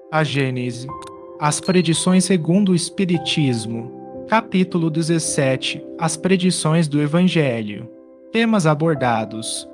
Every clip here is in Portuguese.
A Gênese. As predições segundo o Espiritismo. Capítulo 17. As predições do Evangelho. Temas abordados.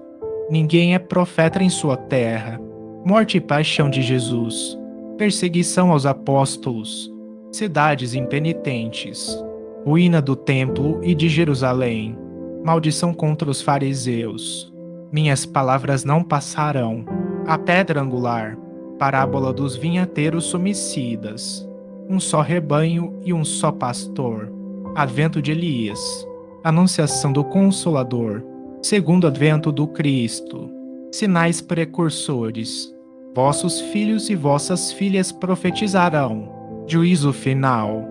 Ninguém é profeta em sua terra. Morte e paixão de Jesus. Perseguição aos apóstolos. Cidades impenitentes. Ruína do templo e de Jerusalém. Maldição contra os fariseus. Minhas palavras não passarão. A pedra angular. Parábola dos vinhateiros homicidas. Um só rebanho e um só pastor. Advento de Elias. Anunciação do Consolador. Segundo advento do Cristo. Sinais precursores. Vossos filhos e vossas filhas profetizarão. Juízo final.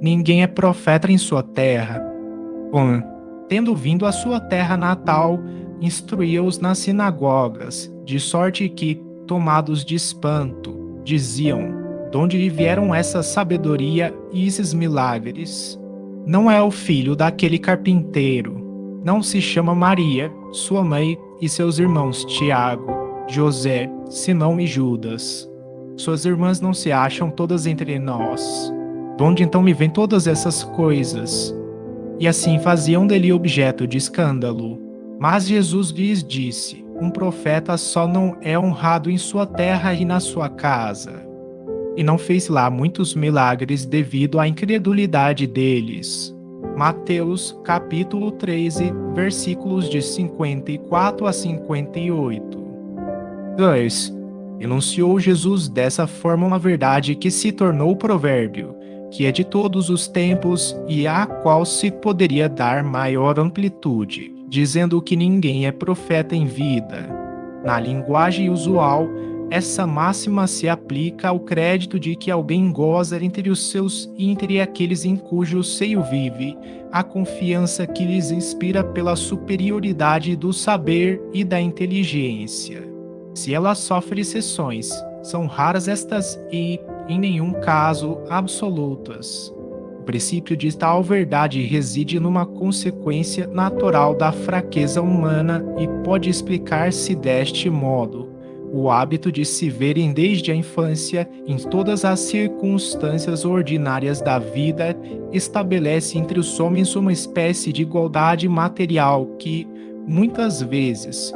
Ninguém é profeta em sua terra. Tendo vindo à sua terra natal, instruía-os nas sinagogas, de sorte que, tomados de espanto, diziam: de onde vieram essa sabedoria e esses milagres? Não é o filho daquele carpinteiro? Não se chama Maria, sua mãe e seus irmãos Tiago, José, Simão e Judas? Suas irmãs não se acham todas entre nós? De onde então me vêm todas essas coisas? E assim faziam dele objeto de escândalo. Mas Jesus lhes disse: um profeta só não é honrado em sua terra e na sua casa. E não fez lá muitos milagres devido à incredulidade deles. Mateus capítulo 13, versículos de 54 a 58. 2. Enunciou Jesus dessa forma uma verdade que se tornou provérbio, que é de todos os tempos e à qual se poderia dar maior amplitude, dizendo que ninguém é profeta em vida. Na linguagem usual, essa máxima se aplica ao crédito de que alguém goza entre os seus e entre aqueles em cujo seio vive, a confiança que lhes inspira pela superioridade do saber e da inteligência. Se ela sofre exceções, são raras estas e, em nenhum caso, absolutas. O princípio de tal verdade reside numa consequência natural da fraqueza humana e pode explicar-se deste modo. O hábito de se verem desde a infância em todas as circunstâncias ordinárias da vida estabelece entre os homens uma espécie de igualdade material que, muitas vezes,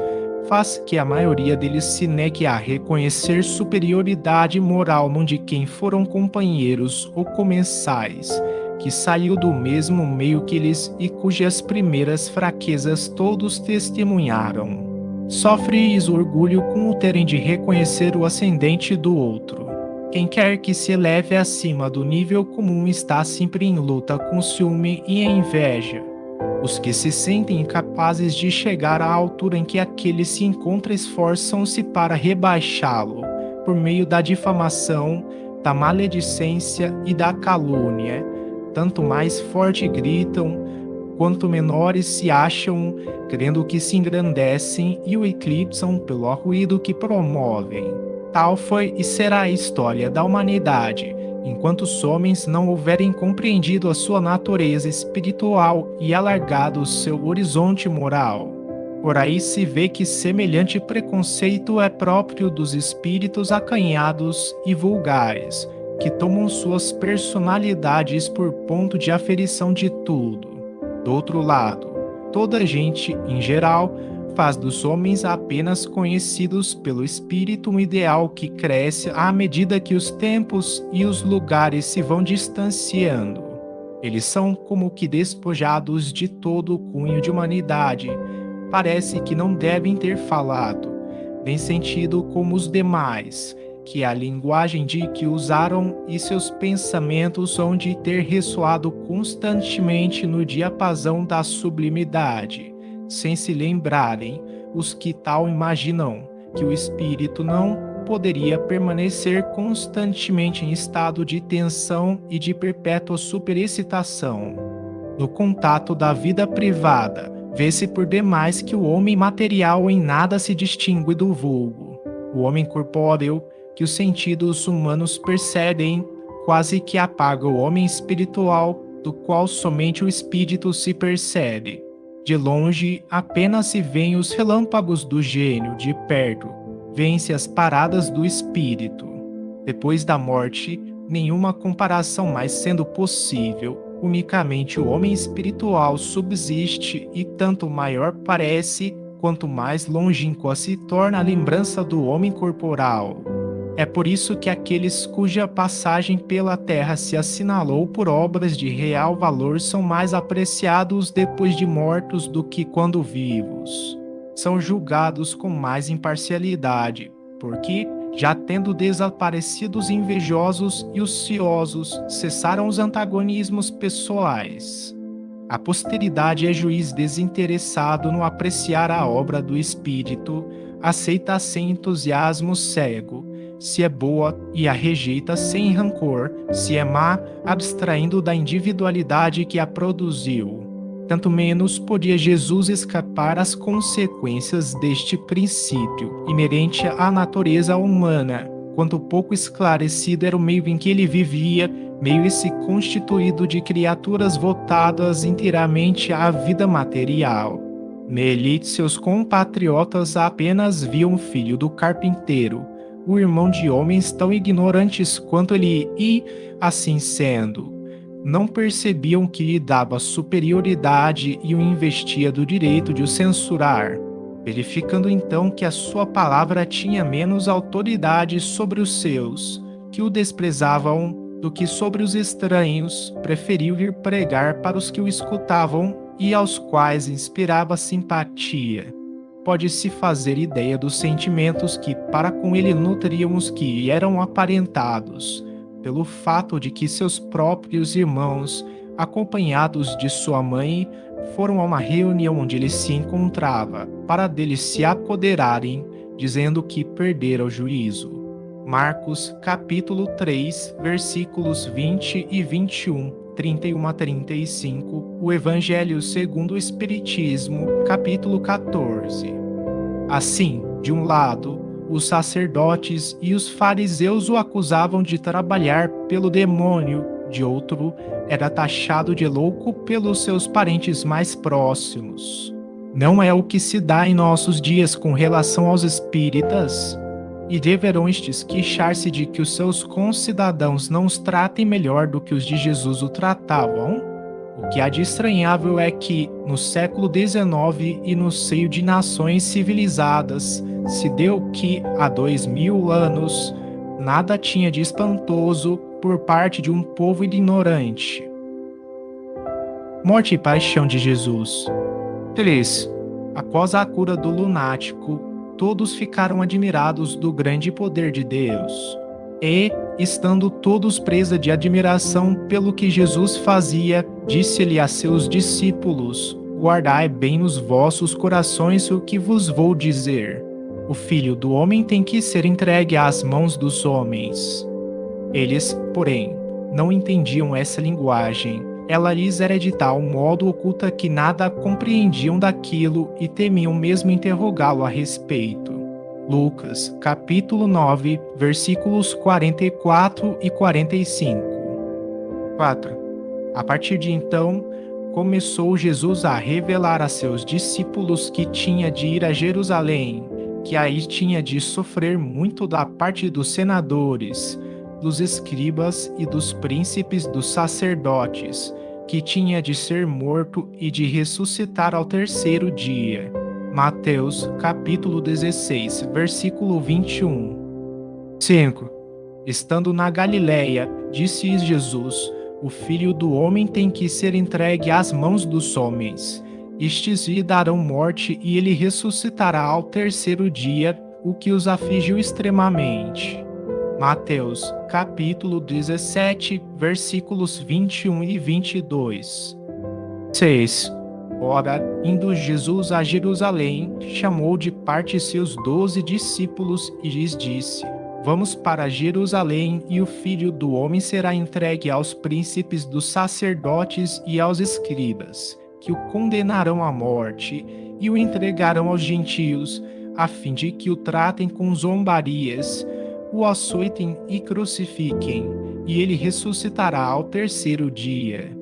faz que a maioria deles se negue a reconhecer superioridade moral num de quem foram companheiros ou comensais, que saiu do mesmo meio que eles e cujas primeiras fraquezas todos testemunharam. Sofre-lhes orgulho com o terem de reconhecer o ascendente do outro. Quem quer que se eleve acima do nível comum está sempre em luta com ciúme e inveja. Os que se sentem incapazes de chegar à altura em que aquele se encontra esforçam-se para rebaixá-lo, por meio da difamação, da maledicência e da calúnia. Tanto mais forte gritam, quanto menores se acham, crendo que se engrandecem e o eclipsam pelo ruído que promovem. Tal foi e será a história da humanidade, enquanto os homens não houverem compreendido a sua natureza espiritual e alargado o seu horizonte moral. Por aí se vê que semelhante preconceito é próprio dos espíritos acanhados e vulgares, que tomam suas personalidades por ponto de aferição de tudo. Do outro lado, toda a gente, em geral, faz dos homens apenas conhecidos pelo espírito um ideal que cresce à medida que os tempos e os lugares se vão distanciando. Eles são como que despojados de todo o cunho de humanidade. Parece que não devem ter falado, nem sentido como os demais, que a linguagem de que usaram e seus pensamentos hão de ter ressoado constantemente no diapasão da sublimidade, sem se lembrarem, os que tal imaginam, que o espírito não poderia permanecer constantemente em estado de tensão e de perpétua superexcitação. No contato da vida privada, vê-se por demais que o homem material em nada se distingue do vulgo. O homem corpóreo, que os sentidos humanos percebem, quase que apaga o homem espiritual, do qual somente o espírito se percebe. De longe, apenas se veem os relâmpagos do gênio, de perto, vence as paradas do espírito. Depois da morte, nenhuma comparação mais sendo possível, unicamente o homem espiritual subsiste e tanto maior parece, quanto mais longínqua se torna a lembrança do homem corporal. É por isso que aqueles cuja passagem pela terra se assinalou por obras de real valor são mais apreciados depois de mortos do que quando vivos. São julgados com mais imparcialidade, porque, já tendo desaparecido os invejosos e os ciosos, cessaram os antagonismos pessoais. A posteridade é juiz desinteressado no apreciar a obra do Espírito, aceita sem entusiasmo cego, se é boa, e a rejeita sem rancor, se é má, abstraindo da individualidade que a produziu. Tanto menos podia Jesus escapar às consequências deste princípio, inerente à natureza humana, quanto pouco esclarecido era o meio em que ele vivia, meio esse constituído de criaturas votadas inteiramente à vida material. Nele, seus compatriotas apenas viam o filho do carpinteiro, o irmão de homens tão ignorantes quanto ele e, assim sendo, não percebiam que lhe dava superioridade e o investia do direito de o censurar, verificando então que a sua palavra tinha menos autoridade sobre os seus, que o desprezavam, do que sobre os estranhos, preferiu ir pregar para os que o escutavam e aos quais inspirava simpatia. Pode-se fazer ideia dos sentimentos que para com ele nutriam os que eram aparentados, pelo fato de que seus próprios irmãos, acompanhados de sua mãe, foram a uma reunião onde ele se encontrava, para deles se apoderarem, dizendo que perdera o juízo. Marcos, capítulo 3, versículos 20 e 21, 31 a 35, o Evangelho segundo o Espiritismo, capítulo 14. Assim, de um lado, os sacerdotes e os fariseus o acusavam de trabalhar pelo demônio, de outro, era taxado de louco pelos seus parentes mais próximos. Não é o que se dá em nossos dias com relação aos espíritas? E deverão estes queixar-se de que os seus concidadãos não os tratem melhor do que os de Jesus o tratavam? O que há de estranhável é que, no século XIX e no seio de nações civilizadas, se deu que, há 2000 anos, nada tinha de espantoso por parte de um povo ignorante. Morte e paixão de Jesus. 3. Após a cura do lunático, todos ficaram admirados do grande poder de Deus. E, estando todos presos de admiração pelo que Jesus fazia, disse-lhe a seus discípulos: guardai bem nos vossos corações o que vos vou dizer. O Filho do Homem tem que ser entregue às mãos dos homens. Eles, porém, não entendiam essa linguagem. Ela lhes era de tal modo oculta que nada compreendiam daquilo e temiam mesmo interrogá-lo a respeito. Lucas, capítulo 9, versículos 44 e 45. 4. A partir de então, começou Jesus a revelar a seus discípulos que tinha de ir a Jerusalém, que aí tinha de sofrer muito da parte dos senadores, dos escribas e dos príncipes dos sacerdotes, que tinha de ser morto e de ressuscitar ao terceiro dia. Mateus, capítulo 16, versículo 21. 5. Estando na Galileia, disse Jesus: o Filho do Homem tem que ser entregue às mãos dos homens. Estes lhe darão morte e ele ressuscitará ao terceiro dia, o que os afligiu extremamente. Mateus, capítulo 17, versículos 21 e 22. 6. Ora, indo Jesus a Jerusalém, chamou de parte seus 12 discípulos e lhes disse: vamos para Jerusalém, e o Filho do Homem será entregue aos príncipes dos sacerdotes e aos escribas, que o condenarão à morte e o entregarão aos gentios, a fim de que o tratem com zombarias, o açoitem e crucifiquem, e ele ressuscitará ao terceiro dia.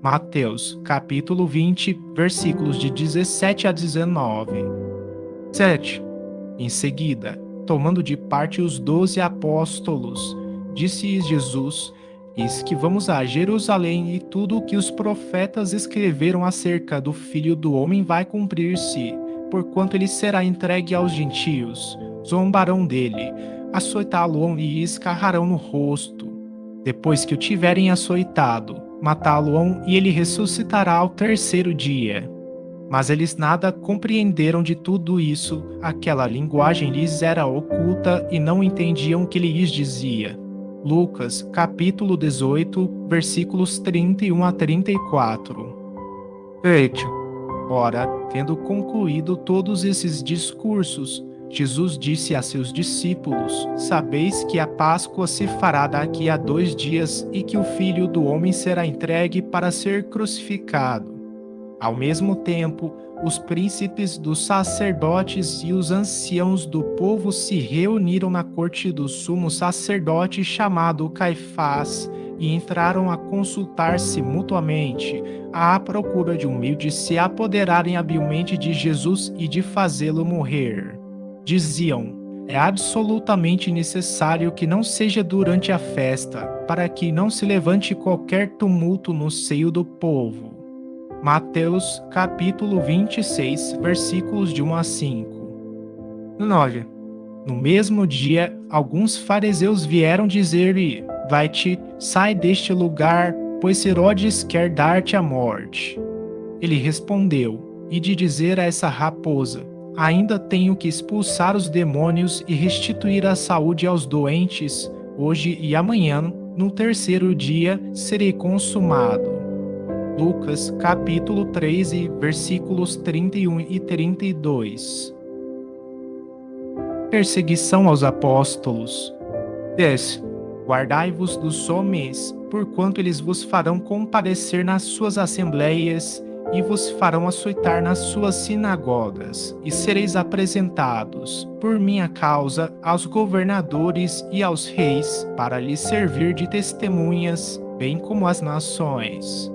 Mateus, capítulo 20, versículos de 17 a 19. 7. Em seguida, tomando de parte os 12 apóstolos, disse-lhes Jesus: Eis que vamos a Jerusalém, e tudo o que os profetas escreveram acerca do Filho do Homem vai cumprir-se, porquanto ele será entregue aos gentios. Zombarão dele, açoitá-lo-ão e escarrarão no rosto. Depois que o tiverem açoitado, matá-lo-ão, e ele ressuscitará ao terceiro dia. Mas eles nada compreenderam de tudo isso, aquela linguagem lhes era oculta e não entendiam o que ele lhes dizia. Lucas, capítulo 18, versículos 31 a 34. Feito. Ora, tendo concluído todos esses discursos, Jesus disse a seus discípulos: Sabeis que a Páscoa se fará daqui a 2 dias e que o Filho do Homem será entregue para ser crucificado. Ao mesmo tempo, os príncipes dos sacerdotes e os anciãos do povo se reuniram na corte do sumo sacerdote chamado Caifás e entraram a consultar-se mutuamente, à procura de um meio de se apoderarem habilmente de Jesus e de fazê-lo morrer. Diziam: é absolutamente necessário que não seja durante a festa, para que não se levante qualquer tumulto no seio do povo. Mateus, capítulo 26, versículos de 1 a 5. 9. No mesmo dia, alguns fariseus vieram dizer-lhe: Vai-te, sai deste lugar, pois Herodes quer dar-te a morte. Ele respondeu: E de dizer a essa raposa: Ainda tenho que expulsar os demônios e restituir a saúde aos doentes, hoje e amanhã, no terceiro dia, serei consumado. Lucas, capítulo 13, versículos 31 e 32. Perseguição aos apóstolos. 10. Guardai-vos dos homens, porquanto eles vos farão comparecer nas suas assembleias e vos farão açoitar nas suas sinagogas, e sereis apresentados, por minha causa, aos governadores e aos reis, para lhes servir de testemunhas, bem como às nações.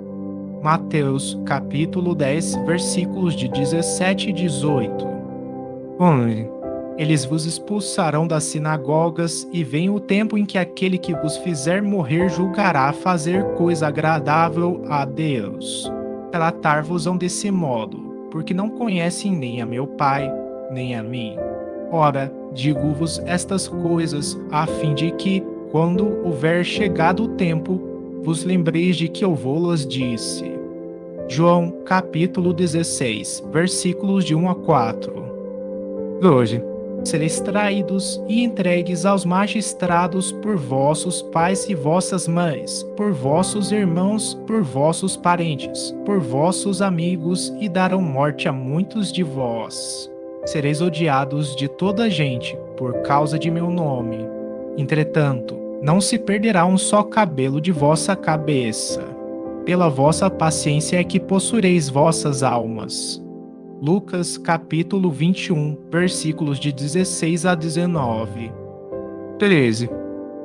Mateus, capítulo 10, versículos de 17 e 18. 11. Eles vos expulsarão das sinagogas, e vem o tempo em que aquele que vos fizer morrer julgará fazer coisa agradável a Deus. Tratar-vos-ão desse modo, porque não conhecem nem a meu Pai, nem a mim. Ora, digo-vos estas coisas, a fim de que, quando houver chegado o tempo, vos lembreis de que eu vou-las disse. João, capítulo 16, versículos de 1 a 4. Hoje, sereis traídos e entregues aos magistrados por vossos pais e vossas mães, por vossos irmãos, por vossos parentes, por vossos amigos, e darão morte a muitos de vós. Sereis odiados de toda a gente, por causa de meu nome. Entretanto, não se perderá um só cabelo de vossa cabeça. Pela vossa paciência é que possuireis vossas almas. Lucas, capítulo 21, versículos de 16 a 19. 13.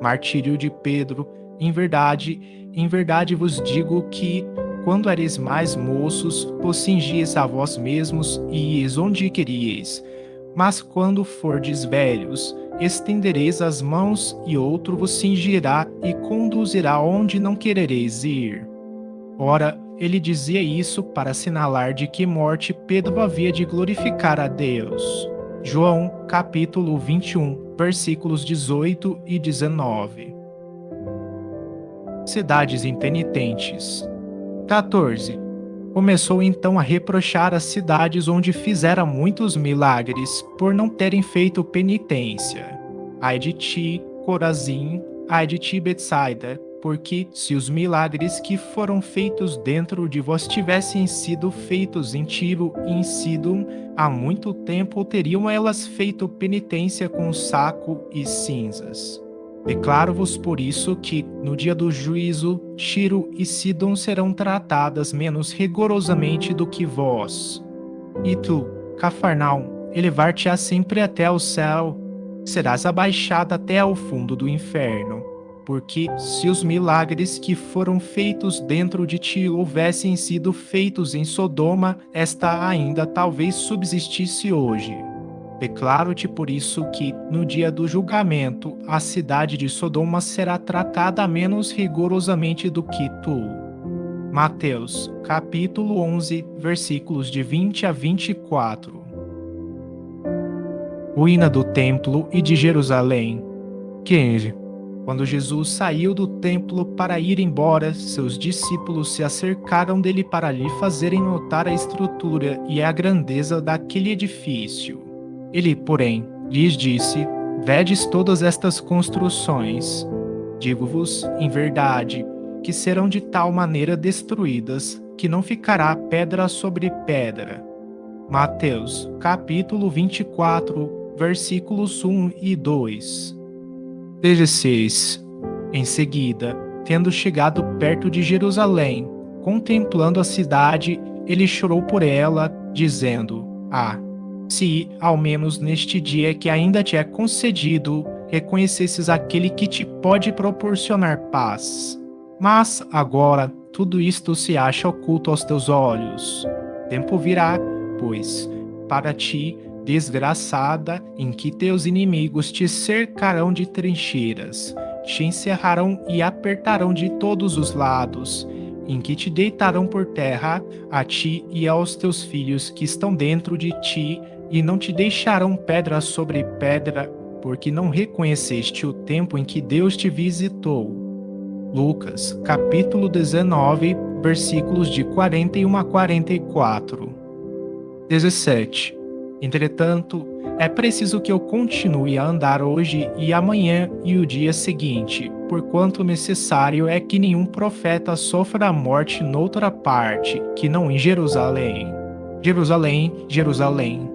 Martírio de Pedro. Em verdade vos digo que, quando eres mais moços, vos cingies a vós mesmos e ieis onde queríeis. Mas quando fordes velhos, estendereis as mãos, e outro vos cingirá e conduzirá onde não querereis ir. Ora, ele dizia isso para assinalar de que morte Pedro havia de glorificar a Deus. João, capítulo 21, versículos 18 e 19. Cidades impenitentes. 14. Começou então a reprochar as cidades onde fizera muitos milagres, por não terem feito penitência. Ai de ti, Corazim, ai de ti, Betsaida, porque se os milagres que foram feitos dentro de vós tivessem sido feitos em Tiro e em Sidom, há muito tempo teriam elas feito penitência com saco e cinzas. Declaro-vos por isso que, no dia do juízo, Tiro e Sidom serão tratadas menos rigorosamente do que vós. E tu, Cafarnaum, elevar-te-á sempre até ao céu, serás abaixada até ao fundo do inferno. Porque se os milagres que foram feitos dentro de ti houvessem sido feitos em Sodoma, esta ainda talvez subsistisse hoje. Declaro-te por isso que, no dia do julgamento, a cidade de Sodoma será tratada menos rigorosamente do que tu. Mateus, capítulo 11, versículos de 20 a 24. Ruína do templo e de Jerusalém. 15. Quando Jesus saiu do templo para ir embora, seus discípulos se acercaram dele para lhe fazerem notar a estrutura e a grandeza daquele edifício. Ele, porém, lhes disse: Vedes todas estas construções? Digo-vos, em verdade, que serão de tal maneira destruídas, que não ficará pedra sobre pedra. Mateus, capítulo 24, versículos 1 e 2. 16. Em seguida, tendo chegado perto de Jerusalém, contemplando a cidade, ele chorou por ela, dizendo: se, ao menos neste dia que ainda te é concedido, reconhecesses aquele que te pode proporcionar paz. Mas, agora, tudo isto se acha oculto aos teus olhos. Tempo virá, pois, para ti, desgraçada, em que teus inimigos te cercarão de trincheiras, te encerrarão e apertarão de todos os lados, em que te deitarão por terra, a ti e aos teus filhos que estão dentro de ti, e não te deixarão pedra sobre pedra, porque não reconheceste o tempo em que Deus te visitou. Lucas, capítulo 19, versículos de 41 a 44. 17. Entretanto, é preciso que eu continue a andar hoje e amanhã e o dia seguinte, porquanto necessário é que nenhum profeta sofra a morte noutra parte, que não em Jerusalém. Jerusalém, Jerusalém,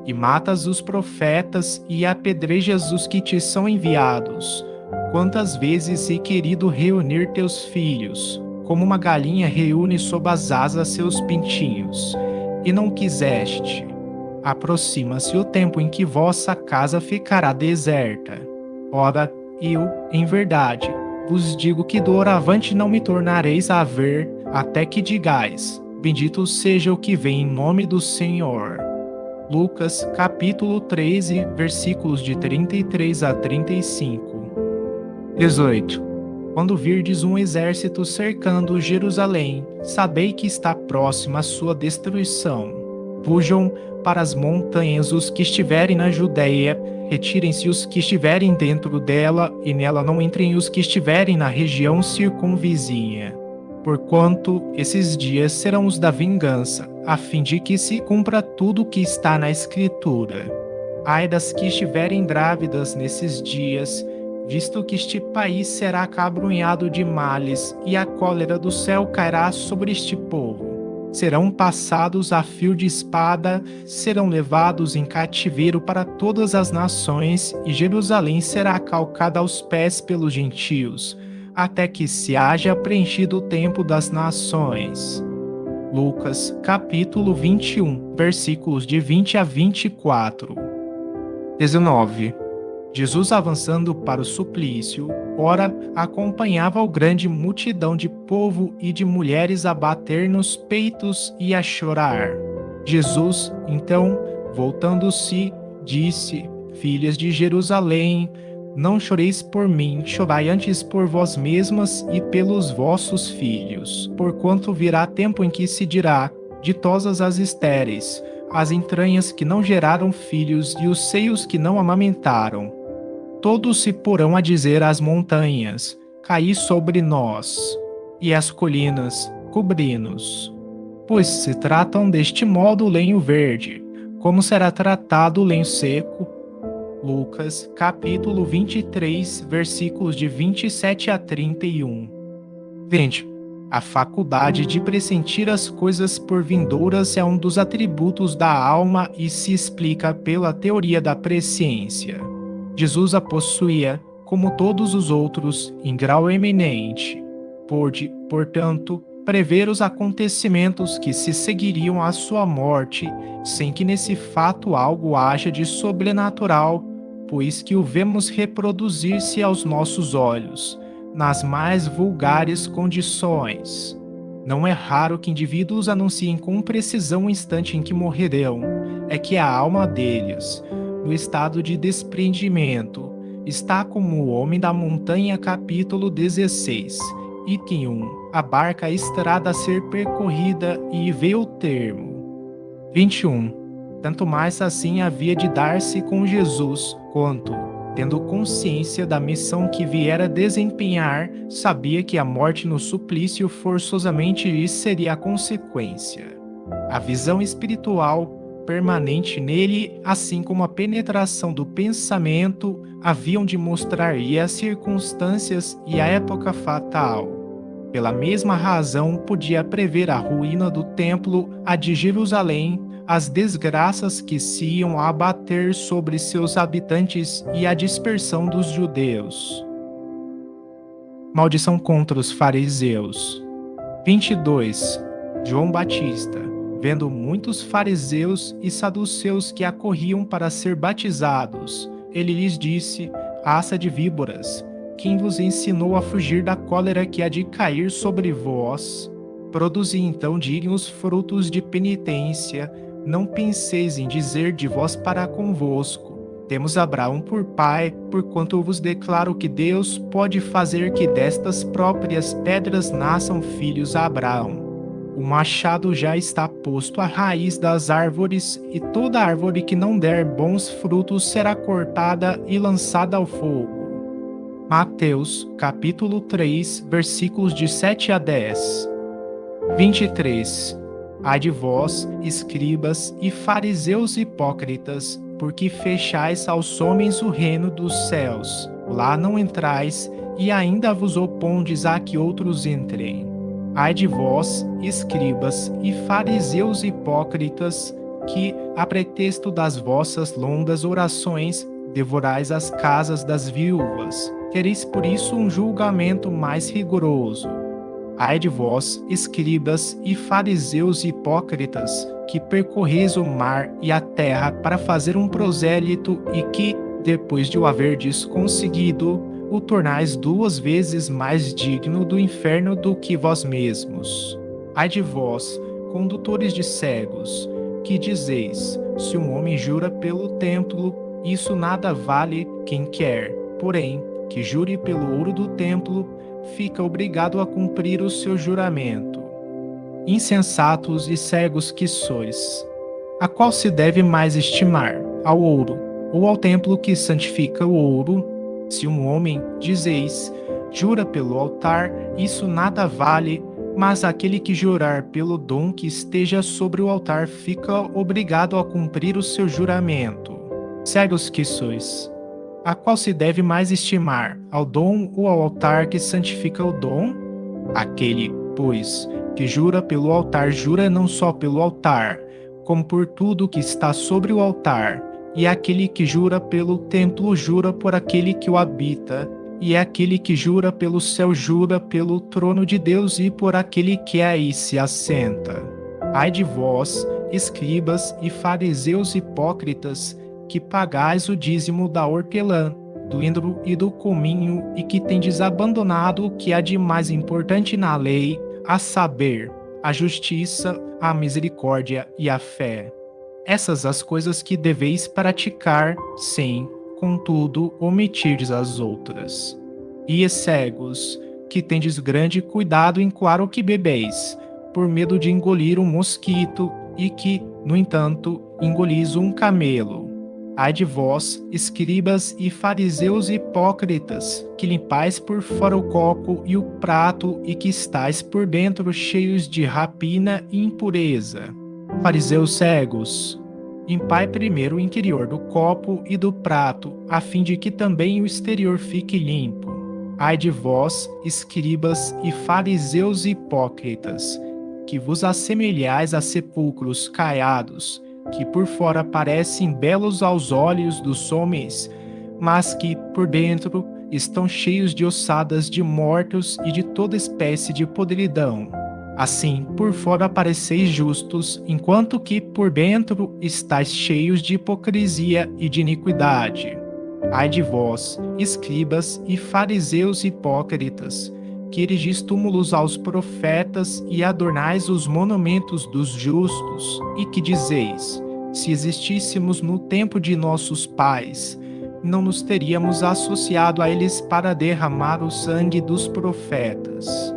e matas os profetas e apedrejas os que te são enviados. Quantas vezes he querido reunir teus filhos, como uma galinha reúne sob as asas seus pintinhos, e não quiseste. Aproxima-se o tempo em que vossa casa ficará deserta. Ora, eu, em verdade, vos digo que doravante não me tornareis a ver, até que digais: Bendito seja o que vem em nome do Senhor. Lucas, capítulo 13, versículos de 33 a 35. 18. Quando virdes um exército cercando Jerusalém, sabei que está próxima a sua destruição. Fujam para as montanhas os que estiverem na Judéia, retirem-se os que estiverem dentro dela, e nela não entrem os que estiverem na região circunvizinha. Porquanto esses dias serão os da vingança, a fim de que se cumpra tudo o que está na Escritura. Ai das que estiverem grávidas nesses dias, visto que este país será acabrunhado de males, e a cólera do céu cairá sobre este povo. Serão passados a fio de espada, serão levados em cativeiro para todas as nações, e Jerusalém será calcada aos pés pelos gentios, até que se haja preenchido o tempo das nações. Lucas, capítulo 21, versículos de 20 a 24. 19. Jesus, avançando para o suplício, ora acompanhava a grande multidão de povo e de mulheres a bater nos peitos e a chorar. Jesus, então, voltando-se, disse: Filhas de Jerusalém, não choreis por mim, chorai antes por vós mesmas e pelos vossos filhos. Porquanto virá tempo em que se dirá: Ditosas as estéreis, as entranhas que não geraram filhos e os seios que não amamentaram. Todos se porão a dizer às montanhas: Caí sobre nós, e às colinas: Cobri-nos. Pois se tratam deste modo o lenho verde, como será tratado o lenho seco? Lucas, capítulo 23, versículos de 27 a 31. 20. A faculdade de pressentir as coisas por vindouras é um dos atributos da alma e se explica pela teoria da presciência. Jesus a possuía, como todos os outros, em grau eminente. Pôde, portanto, prever os acontecimentos que se seguiriam à sua morte, sem que nesse fato algo haja de sobrenatural, pois que o vemos reproduzir-se aos nossos olhos, nas mais vulgares condições. Não é raro que indivíduos anunciem com precisão o instante em que morrerão, é que a alma deles, no estado de desprendimento. Está como o homem da montanha, capítulo 16. Item 1. A barca, a estrada a ser percorrida e vê o termo. 21. Tanto mais assim havia de dar-se com Jesus, quanto, tendo consciência da missão que viera desempenhar, sabia que a morte no suplício forçosamente lhe seria a consequência. A visão espiritual permanente nele, assim como a penetração do pensamento, haviam de mostrar-lhe as circunstâncias e a época fatal. Pela mesma razão, podia prever a ruína do templo, a de Jerusalém, as desgraças que se iam abater sobre seus habitantes e a dispersão dos judeus. Maldição contra os fariseus. 22. João Batista, vendo muitos fariseus e saduceus que acorriam para ser batizados, ele lhes disse: Raça de víboras, quem vos ensinou a fugir da cólera que há de cair sobre vós? Produzi então dignos frutos de penitência. Não penseis em dizer de vós para convosco: temos Abraão por pai, porquanto vos declaro que Deus pode fazer que destas próprias pedras nasçam filhos a Abraão. O machado já está posto à raiz das árvores, e toda árvore que não der bons frutos será cortada e lançada ao fogo. Mateus, capítulo 3, versículos de 7 a 10. 23. Ai de vós, escribas e fariseus hipócritas, porque fechais aos homens o reino dos céus. Lá não entrais, e ainda vos opondes a que outros entrem. Ai de vós, escribas e fariseus hipócritas, que, a pretexto das vossas longas orações, devorais as casas das viúvas. Tereis por isso um julgamento mais rigoroso. Ai de vós, escribas e fariseus hipócritas, que percorreis o mar e a terra para fazer um prosélito e que, depois de o haverdes conseguido, o tornais 2 vezes mais digno do inferno do que vós mesmos. Ai de vós, condutores de cegos, que dizeis: se um homem jura pelo templo, isso nada vale quem quer, porém, que jure pelo ouro do templo, fica obrigado a cumprir o seu juramento. Insensatos e cegos que sois! A qual se deve mais estimar, ao ouro, ou ao templo que santifica o ouro? Se um homem, dizeis, jura pelo altar, isso nada vale, mas aquele que jurar pelo dom que esteja sobre o altar fica obrigado a cumprir o seu juramento. Cegos que sois! A qual se deve mais estimar, ao dom ou ao altar que santifica o dom? Aquele, pois, que jura pelo altar, jura não só pelo altar, como por tudo que está sobre o altar, e aquele que jura pelo templo, jura por aquele que o habita, e aquele que jura pelo céu, jura pelo trono de Deus e por aquele que aí se assenta. Ai de vós, escribas e fariseus hipócritas, que pagais o dízimo da hortelã, do endro e do cominho, e que tendes abandonado o que há de mais importante na lei, a saber, a justiça, a misericórdia e a fé. Essas as coisas que deveis praticar, sem, contudo, omitirdes as outras. E cegos, que tendes grande cuidado em claro que bebeis, por medo de engolir um mosquito, e que, no entanto, engolis um camelo. Ai de vós, escribas e fariseus hipócritas, que limpais por fora o copo e o prato, e que estáis por dentro cheios de rapina e impureza. Fariseus cegos, limpai primeiro o interior do copo e do prato, a fim de que também o exterior fique limpo. Ai de vós, escribas e fariseus hipócritas, que vos assemelhais a sepulcros caiados, que por fora parecem belos aos olhos dos homens, mas que, por dentro, estão cheios de ossadas de mortos e de toda espécie de podridão. Assim, por fora pareceis justos, enquanto que por dentro estáis cheios de hipocrisia e de iniquidade. Ai de vós, escribas e fariseus hipócritas, que erigis túmulos aos profetas e adornais os monumentos dos justos, e que dizeis: Se existíssemos no tempo de nossos pais, não nos teríamos associado a eles para derramar o sangue dos profetas.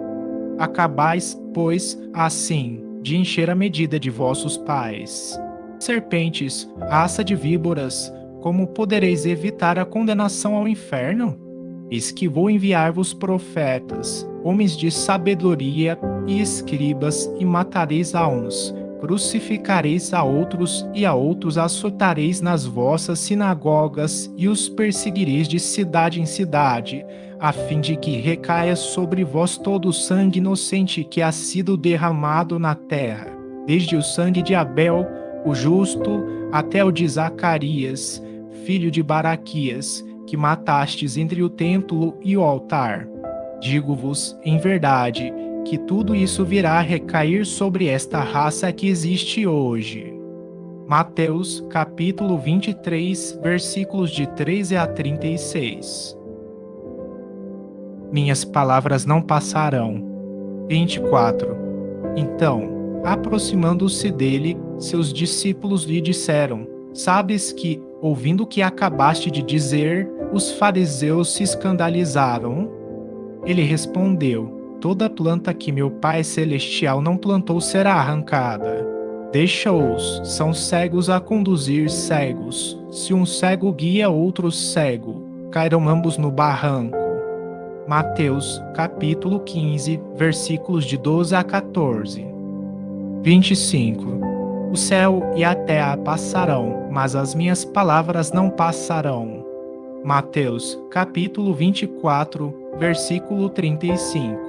Acabais, pois, assim, de encher a medida de vossos pais. Serpentes, raça de víboras, como podereis evitar a condenação ao inferno? Eis que vou enviar-vos profetas, homens de sabedoria e escribas, e matareis a uns, crucificareis a outros, e a outros açoitareis nas vossas sinagogas, e os perseguireis de cidade em cidade, a fim de que recaia sobre vós todo o sangue inocente que ha sido derramado na terra, desde o sangue de Abel, o justo, até o de Zacarias, filho de Baraquias, que matastes entre o templo e o altar. Digo-vos, em verdade, que tudo isso virá a recair sobre esta raça que existe hoje. Mateus, capítulo 23, versículos de 13 a 36. Minhas palavras não passarão. 24. Então, aproximando-se dele, seus discípulos lhe disseram: Sabes que, ouvindo o que acabaste de dizer, os fariseus se escandalizaram? Ele respondeu: Toda planta que meu Pai Celestial não plantou será arrancada. Deixa-os, são cegos a conduzir cegos. Se um cego guia outro cego, cairão ambos no barranco. Mateus, capítulo 15, versículos de 12 a 14. 25. O céu e a terra passarão, mas as minhas palavras não passarão. Mateus, capítulo 24, versículo 35.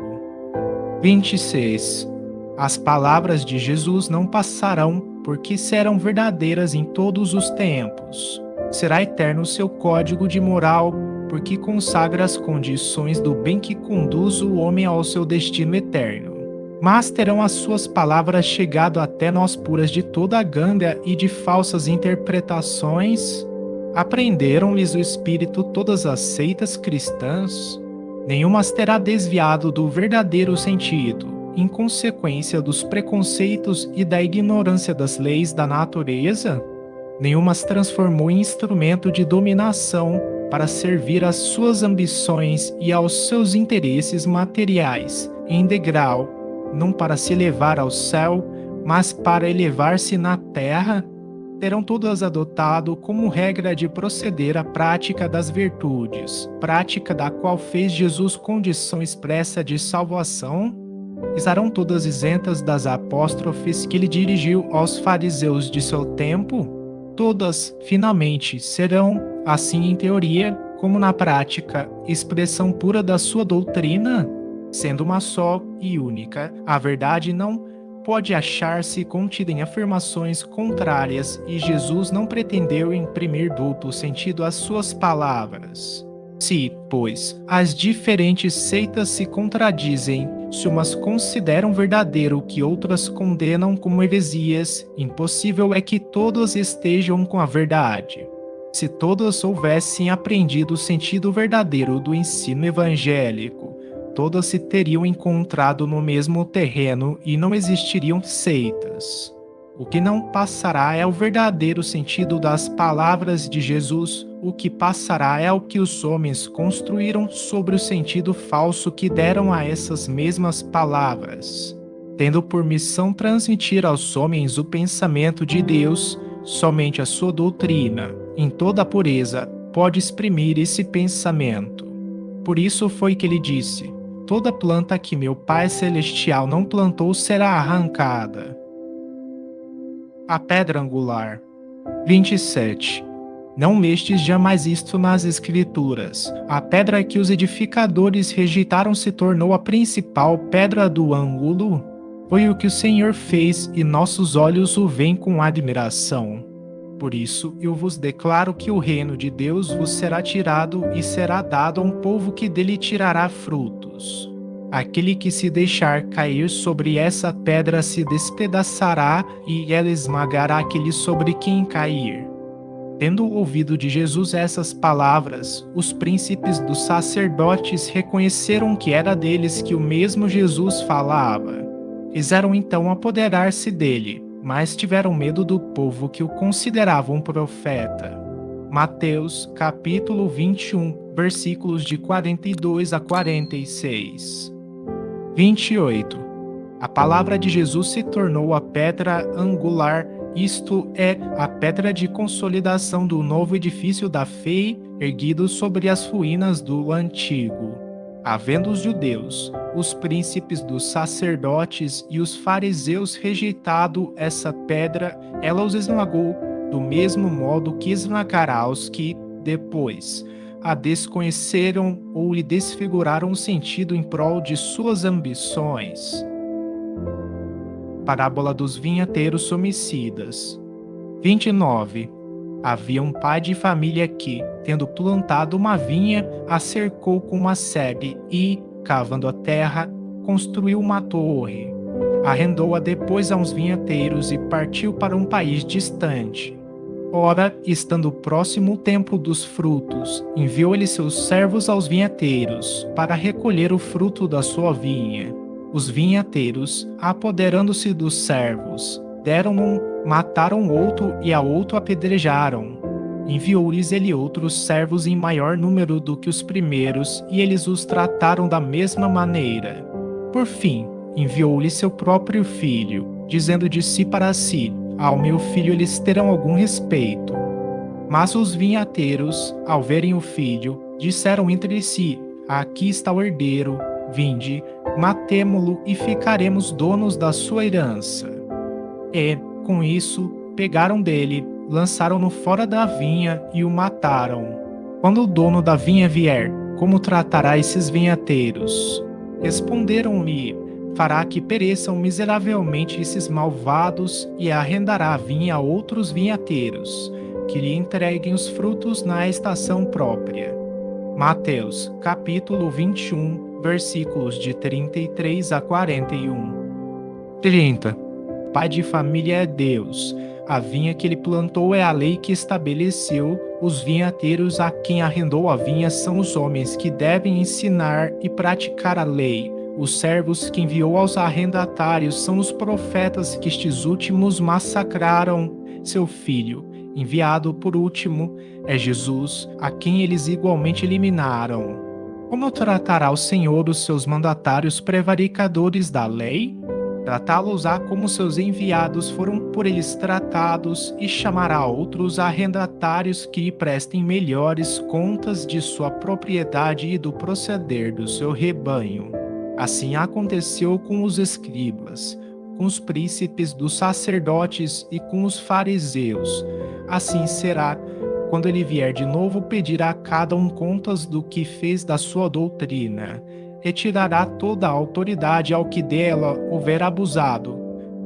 26. As palavras de Jesus não passarão, porque serão verdadeiras em todos os tempos. Será eterno o seu código de moral, porque consagra as condições do bem que conduz o homem ao seu destino eterno. Mas terão as suas palavras chegado até nós puras de toda a ganga e de falsas interpretações? Aprenderam-lhes o espírito todas as seitas cristãs? Nenhuma as terá desviado do verdadeiro sentido, em consequência dos preconceitos e da ignorância das leis da natureza? Nenhuma as transformou em instrumento de dominação para servir às suas ambições e aos seus interesses materiais, em degrau, não para se elevar ao céu, mas para elevar-se na terra? Terão todas adotado como regra de proceder a prática das virtudes, prática da qual fez Jesus condição expressa de salvação? Estarão todas isentas das apóstrofes que ele dirigiu aos fariseus de seu tempo? Todas, finalmente, serão, assim em teoria, como na prática, expressão pura da sua doutrina? Sendo uma só e única, a verdade não pode achar-se contida em afirmações contrárias e Jesus não pretendeu imprimir duplo sentido às suas palavras. Se, pois, as diferentes seitas se contradizem, se umas consideram verdadeiro o que outras condenam como heresias, impossível é que todas estejam com a verdade. Se todas houvessem aprendido o sentido verdadeiro do ensino evangélico, todas se teriam encontrado no mesmo terreno e não existiriam seitas. O que não passará é o verdadeiro sentido das palavras de Jesus, o que passará é o que os homens construíram sobre o sentido falso que deram a essas mesmas palavras. Tendo por missão transmitir aos homens o pensamento de Deus, somente a sua doutrina, em toda a pureza, pode exprimir esse pensamento. Por isso foi que ele disse: Toda planta que meu Pai Celestial não plantou será arrancada. A pedra angular. 27. Não lestes jamais isto nas Escrituras. A pedra que os edificadores rejeitaram se tornou a principal pedra do ângulo. Foi o que o Senhor fez e nossos olhos o veem com admiração. Por isso eu vos declaro que o reino de Deus vos será tirado e será dado a um povo que dele tirará frutos. Aquele que se deixar cair sobre essa pedra se despedaçará e ela esmagará aquele sobre quem cair. Tendo ouvido de Jesus essas palavras, os príncipes dos sacerdotes reconheceram que era deles que o mesmo Jesus falava. Quiseram então apoderar-se dele, mas tiveram medo do povo que o considerava um profeta. Mateus capítulo 21, versículos de 42 a 46. 28. A palavra de Jesus se tornou a pedra angular, isto é, a pedra de consolidação do novo edifício da fé, erguido sobre as ruínas do antigo. Havendo os judeus, os príncipes dos sacerdotes e os fariseus rejeitado essa pedra, ela os esmagou, do mesmo modo que esmagará os que, depois, a desconheceram ou lhe desfiguraram o sentido em prol de suas ambições. Parábola dos vinhateiros homicidas. 29. Havia um pai de família que, tendo plantado uma vinha, a cercou com uma sebe e, cavando a terra, construiu uma torre. Arrendou-a depois a uns vinhateiros e partiu para um país distante. Ora, estando próximo o tempo dos frutos, enviou-lhe seus servos aos vinhateiros, para recolher o fruto da sua vinha. Os vinhateiros, apoderando-se dos servos, deram-no, mataram outro e a outro apedrejaram. Enviou-lhes ele outros servos em maior número do que os primeiros, e eles os trataram da mesma maneira. Por fim, enviou-lhe seu próprio filho, dizendo de si para si: ao meu filho eles terão algum respeito. Mas os vinhateiros, ao verem o filho, disseram entre si: aqui está o herdeiro, vinde, matemo-lo e ficaremos donos da sua herança. E, com isso, pegaram dele, lançaram-no fora da vinha e o mataram. Quando o dono da vinha vier, como tratará esses vinhateiros? Responderam-lhe: fará que pereçam miseravelmente esses malvados e arrendará a vinha a outros vinhateiros, que lhe entreguem os frutos na estação própria. Mateus, capítulo 21, versículos de 33 a 41. 30. Pai de família é Deus. A vinha que ele plantou é a lei que estabeleceu. Os vinhateiros a quem arrendou a vinha são os homens que devem ensinar e praticar a lei. Os servos que enviou aos arrendatários são os profetas que estes últimos massacraram. Seu filho, enviado por último, é Jesus, a quem eles igualmente eliminaram. Como tratará o Senhor os seus mandatários prevaricadores da lei? Tratá-los-á como seus enviados foram por eles tratados, e chamará outros arrendatários que lhe prestem melhores contas de sua propriedade e do proceder do seu rebanho. Assim aconteceu com os escribas, com os príncipes dos sacerdotes e com os fariseus. Assim será, quando ele vier de novo pedir a cada um contas do que fez da sua doutrina. Retirará toda a autoridade ao que dela houver abusado,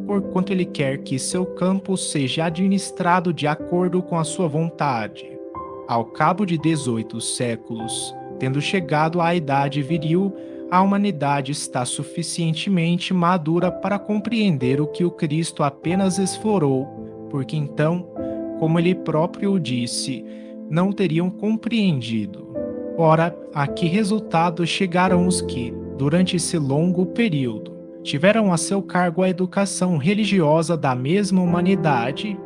porquanto ele quer que seu campo seja administrado de acordo com a sua vontade. Ao cabo de 18 séculos, tendo chegado à idade viril, a humanidade está suficientemente madura para compreender o que o Cristo apenas explorou, porque então, como ele próprio disse, não teriam compreendido. Ora, a que resultado chegaram os que, durante esse longo período, tiveram a seu cargo a educação religiosa da mesma humanidade,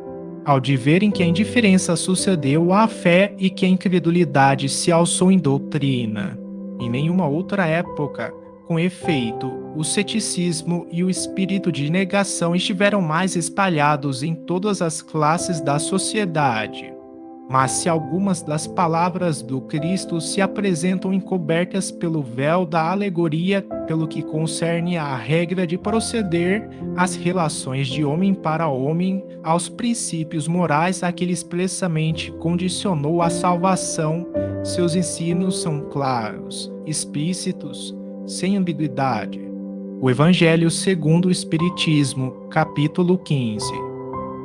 ao de verem que a indiferença sucedeu à fé e que a incredulidade se alçou em doutrina. Em nenhuma outra época, com efeito, o ceticismo e o espírito de negação estiveram mais espalhados em todas as classes da sociedade. Mas se algumas das palavras do Cristo se apresentam encobertas pelo véu da alegoria, pelo que concerne à regra de proceder, às relações de homem para homem, aos princípios morais a que ele expressamente condicionou a salvação, seus ensinos são claros, explícitos, sem ambiguidade. O Evangelho segundo o Espiritismo, capítulo 15.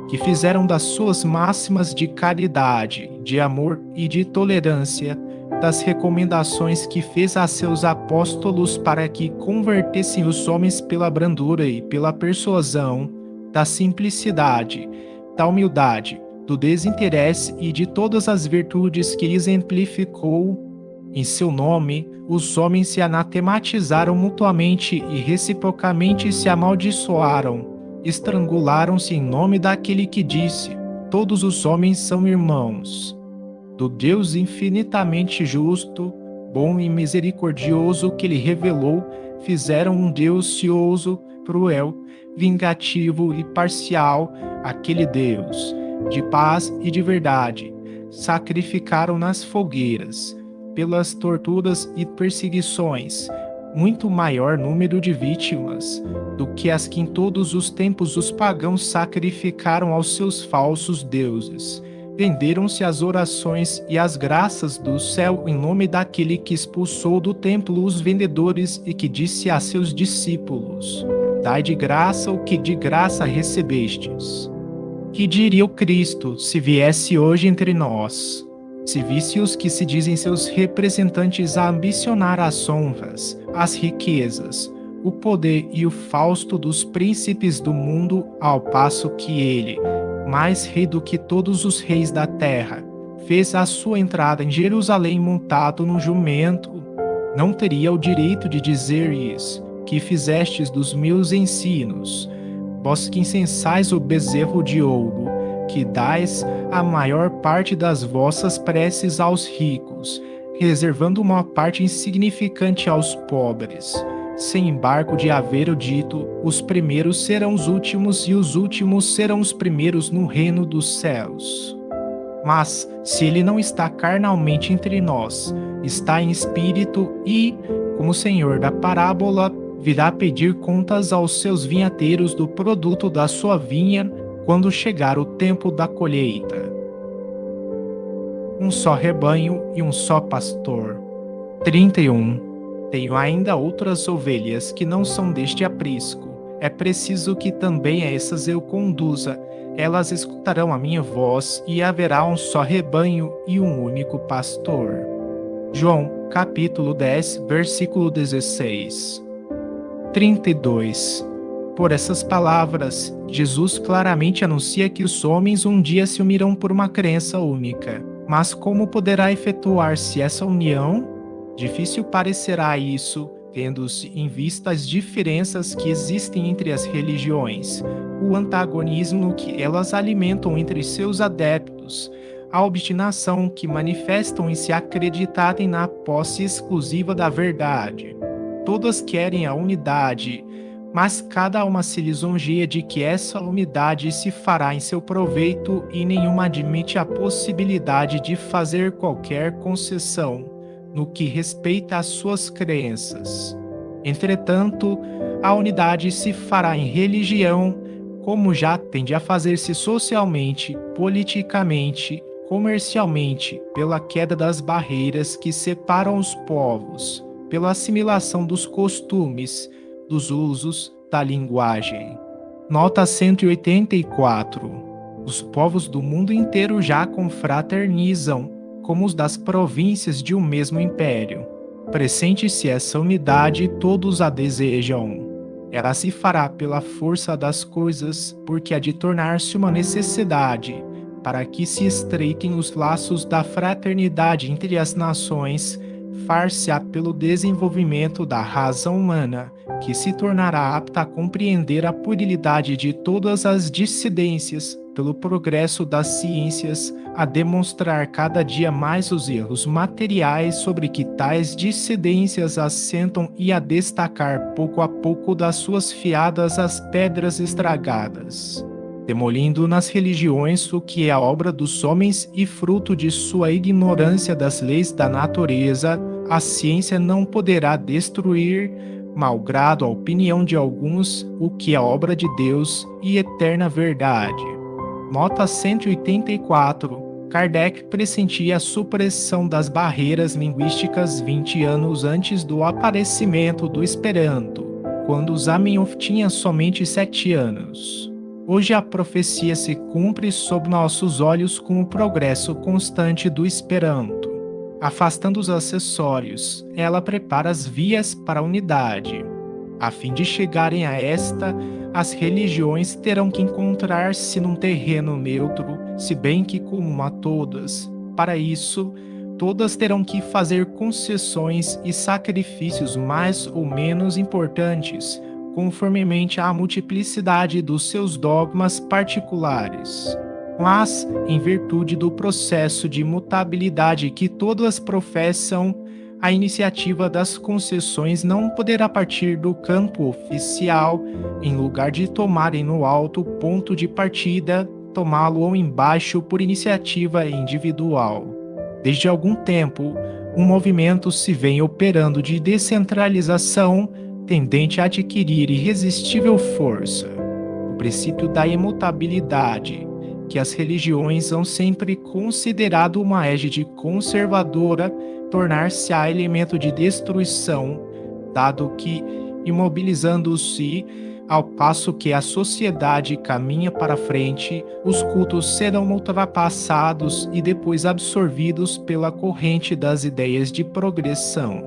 Que fizeram das suas máximas de caridade, de amor e de tolerância, das recomendações que fez a seus apóstolos para que convertessem os homens pela brandura e pela persuasão, da simplicidade, da humildade, do desinteresse e de todas as virtudes que exemplificou. Em seu nome, os homens se anatematizaram mutuamente e reciprocamente se amaldiçoaram. estrangularam-se em nome daquele que disse: todos os homens são irmãos. Do Deus infinitamente justo, bom e misericordioso que ele revelou, fizeram um Deus cioso, cruel, vingativo e parcial, aquele Deus, de paz e de verdade, sacrificaram nas fogueiras, pelas torturas e perseguições, muito maior número de vítimas do que as que em todos os tempos os pagãos sacrificaram aos seus falsos deuses. Venderam-se as orações e as graças do céu em nome daquele que expulsou do templo os vendedores e que disse a seus discípulos: dai de graça o que de graça recebestes. Que diria o Cristo se viesse hoje entre nós? Se visse os que se dizem seus representantes a ambicionar as honras, as riquezas, o poder e o fausto dos príncipes do mundo, ao passo que ele, mais rei do que todos os reis da terra, fez a sua entrada em Jerusalém montado num jumento, não teria o direito de dizer isso, que fizestes dos meus ensinos, vós que incensais o bezerro de ouro, que dais a maior parte das vossas preces aos ricos, reservando uma parte insignificante aos pobres. Sem embargo de haver dito, os primeiros serão os últimos e os últimos serão os primeiros no reino dos céus. Mas, se ele não está carnalmente entre nós, está em espírito e, como Senhor da parábola, virá pedir contas aos seus vinhateiros do produto da sua vinha quando chegar o tempo da colheita. Um só rebanho e um só pastor. 31. Tenho ainda outras ovelhas que não são deste aprisco. É preciso que também a essas eu conduza. Elas escutarão a minha voz e haverá um só rebanho e um único pastor. João, capítulo 10, versículo 16. 32. Por essas palavras, Jesus claramente anuncia que os homens um dia se unirão por uma crença única. Mas como poderá efetuar-se essa união? Difícil parecerá isso, tendo-se em vista as diferenças que existem entre as religiões, o antagonismo que elas alimentam entre seus adeptos, a obstinação que manifestam em se acreditarem na posse exclusiva da verdade. Todas querem a unidade, mas cada uma se lisonjeia de que essa unidade se fará em seu proveito e nenhuma admite a possibilidade de fazer qualquer concessão no que respeita às suas crenças. Entretanto, a unidade se fará em religião, como já tende a fazer-se socialmente, politicamente, comercialmente, pela queda das barreiras que separam os povos, pela assimilação dos costumes, dos usos, da linguagem. Nota 184. Os povos do mundo inteiro já confraternizam, como os das províncias de um mesmo império. Pressente-se essa unidade, todos a desejam. Ela se fará pela força das coisas, porque há de tornar-se uma necessidade, para que se estreitem os laços da fraternidade entre as nações, far-se-á pelo desenvolvimento da razão humana, que se tornará apta a compreender a puerilidade de todas as dissidências, pelo progresso das ciências, a demonstrar cada dia mais os erros materiais sobre que tais dissidências assentam e a destacar pouco a pouco das suas fiadas as pedras estragadas. Demolindo nas religiões o que é a obra dos homens e fruto de sua ignorância das leis da natureza, a ciência não poderá destruir, malgrado a opinião de alguns, o que é obra de Deus e eterna verdade. Nota 184. Kardec pressentia a supressão das barreiras linguísticas 20 anos antes do aparecimento do Esperanto, quando Zamenhof tinha somente 7 anos. Hoje a profecia se cumpre sob nossos olhos com o progresso constante do Esperanto. Afastando os acessórios, ela prepara as vias para a unidade. A fim de chegarem a esta, as religiões terão que encontrar-se num terreno neutro, se bem que comum a todas. Para isso, todas terão que fazer concessões e sacrifícios mais ou menos importantes, conformemente à multiplicidade dos seus dogmas particulares. Mas, em virtude do processo de mutabilidade que todas professam, a iniciativa das concessões não poderá partir do campo oficial, em lugar de tomarem no alto ponto de partida, tomá-lo ou embaixo por iniciativa individual. Desde algum tempo, um movimento se vem operando de descentralização, tendente a adquirir irresistível força. O princípio da imutabilidade, que as religiões hão sempre considerado uma égide conservadora, tornar-se-á elemento de destruição, dado que, imobilizando-se, ao passo que a sociedade caminha para frente, os cultos serão ultrapassados e depois absorvidos pela corrente das ideias de progressão.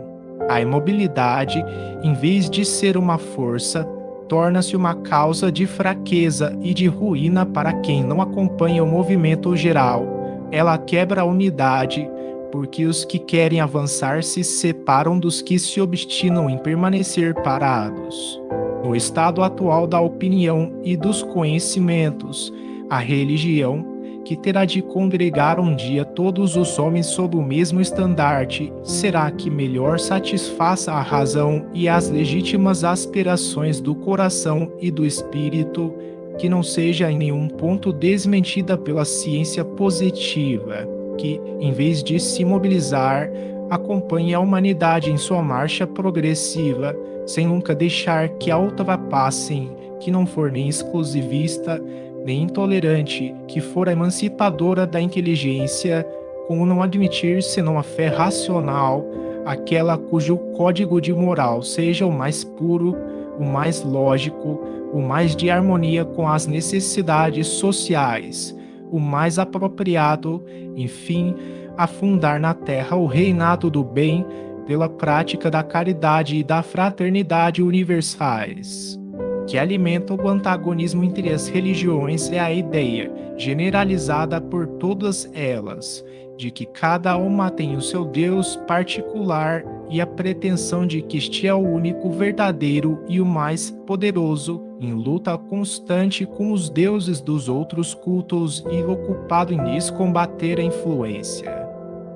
A imobilidade, em vez de ser uma força, torna-se uma causa de fraqueza e de ruína para quem não acompanha o movimento geral. Ela quebra a unidade, porque os que querem avançar se separam dos que se obstinam em permanecer parados. No estado atual da opinião e dos conhecimentos, a religião, que terá de congregar um dia todos os homens sob o mesmo estandarte, será que melhor satisfaça a razão e as legítimas aspirações do coração e do espírito, que não seja em nenhum ponto desmentida pela ciência positiva, que, em vez de se mobilizar, acompanhe a humanidade em sua marcha progressiva, sem nunca deixar que a ultrapassem, que não for nem exclusivista, nem intolerante, que for emancipadora da inteligência, como não admitir senão a fé racional, aquela cujo código de moral seja o mais puro, o mais lógico, o mais de harmonia com as necessidades sociais, o mais apropriado, enfim, a fundar na terra o reinado do bem pela prática da caridade e da fraternidade universais. O que alimenta o antagonismo entre as religiões é a ideia, generalizada por todas elas, de que cada uma tem o seu Deus particular e a pretensão de que este é o único verdadeiro e o mais poderoso, em luta constante com os deuses dos outros cultos e ocupado em lhes combater a influência.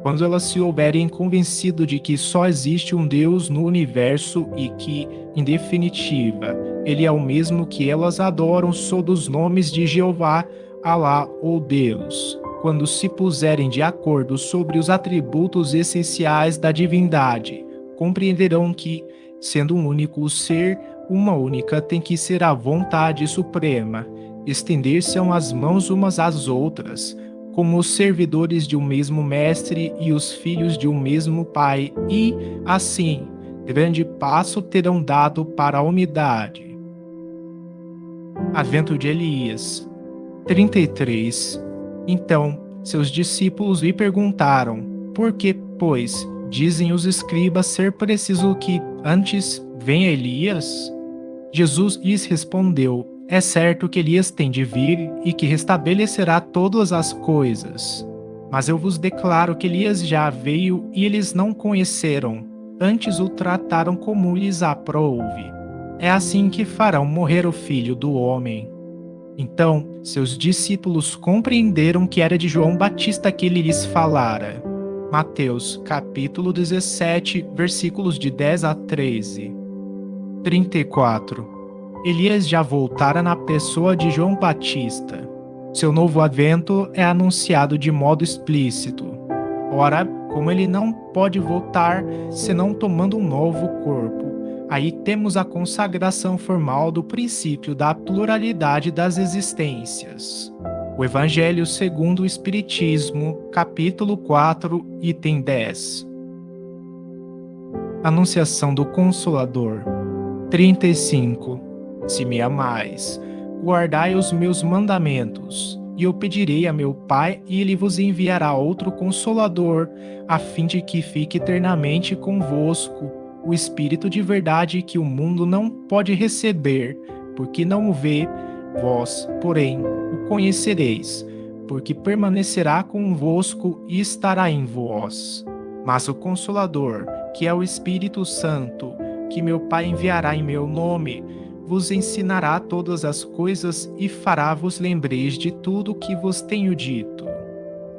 Quando elas se houverem convencido de que só existe um Deus no universo e que, em definitiva, ele é o mesmo que elas adoram sob os nomes de Jeová, Alá ou Deus, quando se puserem de acordo sobre os atributos essenciais da divindade, compreenderão que, sendo um único ser, uma única tem que ser a vontade suprema, estender-se as mãos umas às outras, como os servidores de um mesmo mestre e os filhos de um mesmo pai, e, assim, grande passo terão dado para a unidade. Advento de Elias 33. Então, seus discípulos lhe perguntaram: por que, pois, dizem os escribas ser preciso que antes venha Elias? Jesus lhes respondeu: é certo que Elias tem de vir e que restabelecerá todas as coisas. Mas eu vos declaro que Elias já veio e eles não conheceram, antes o trataram como lhes aprouve. É assim que farão morrer o Filho do Homem. Então, seus discípulos compreenderam que era de João Batista que ele lhes falara. Mateus, capítulo 17, versículos de 10 a 13. 34. Elias já voltara na pessoa de João Batista. Seu novo advento é anunciado de modo explícito. Ora, como ele não pode voltar senão tomando um novo corpo, aí temos a consagração formal do princípio da pluralidade das existências. O Evangelho segundo o Espiritismo, capítulo 4, item 10. Anunciação do Consolador. 35. Se me amais, guardai os meus mandamentos, e eu pedirei a meu Pai, e ele vos enviará outro Consolador, a fim de que fique eternamente convosco, o Espírito de verdade que o mundo não pode receber, porque não o vê, vós, porém, o conhecereis, porque permanecerá convosco e estará em vós. Mas o Consolador, que é o Espírito Santo, que meu Pai enviará em meu nome, vos ensinará todas as coisas e fará-vos lembreis de tudo o que vos tenho dito.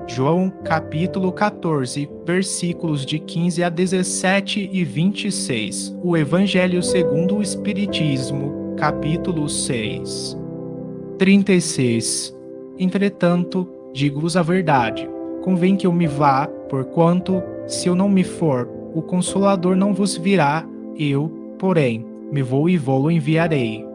João capítulo 14, versículos de 15 a 17 e 26. O Evangelho segundo o Espiritismo, capítulo 6. 36. Entretanto, digo-vos a verdade. Convém que eu me vá, porquanto, se eu não me for, o Consolador não vos virá. Eu, porém, me vou e vou-lo enviarei.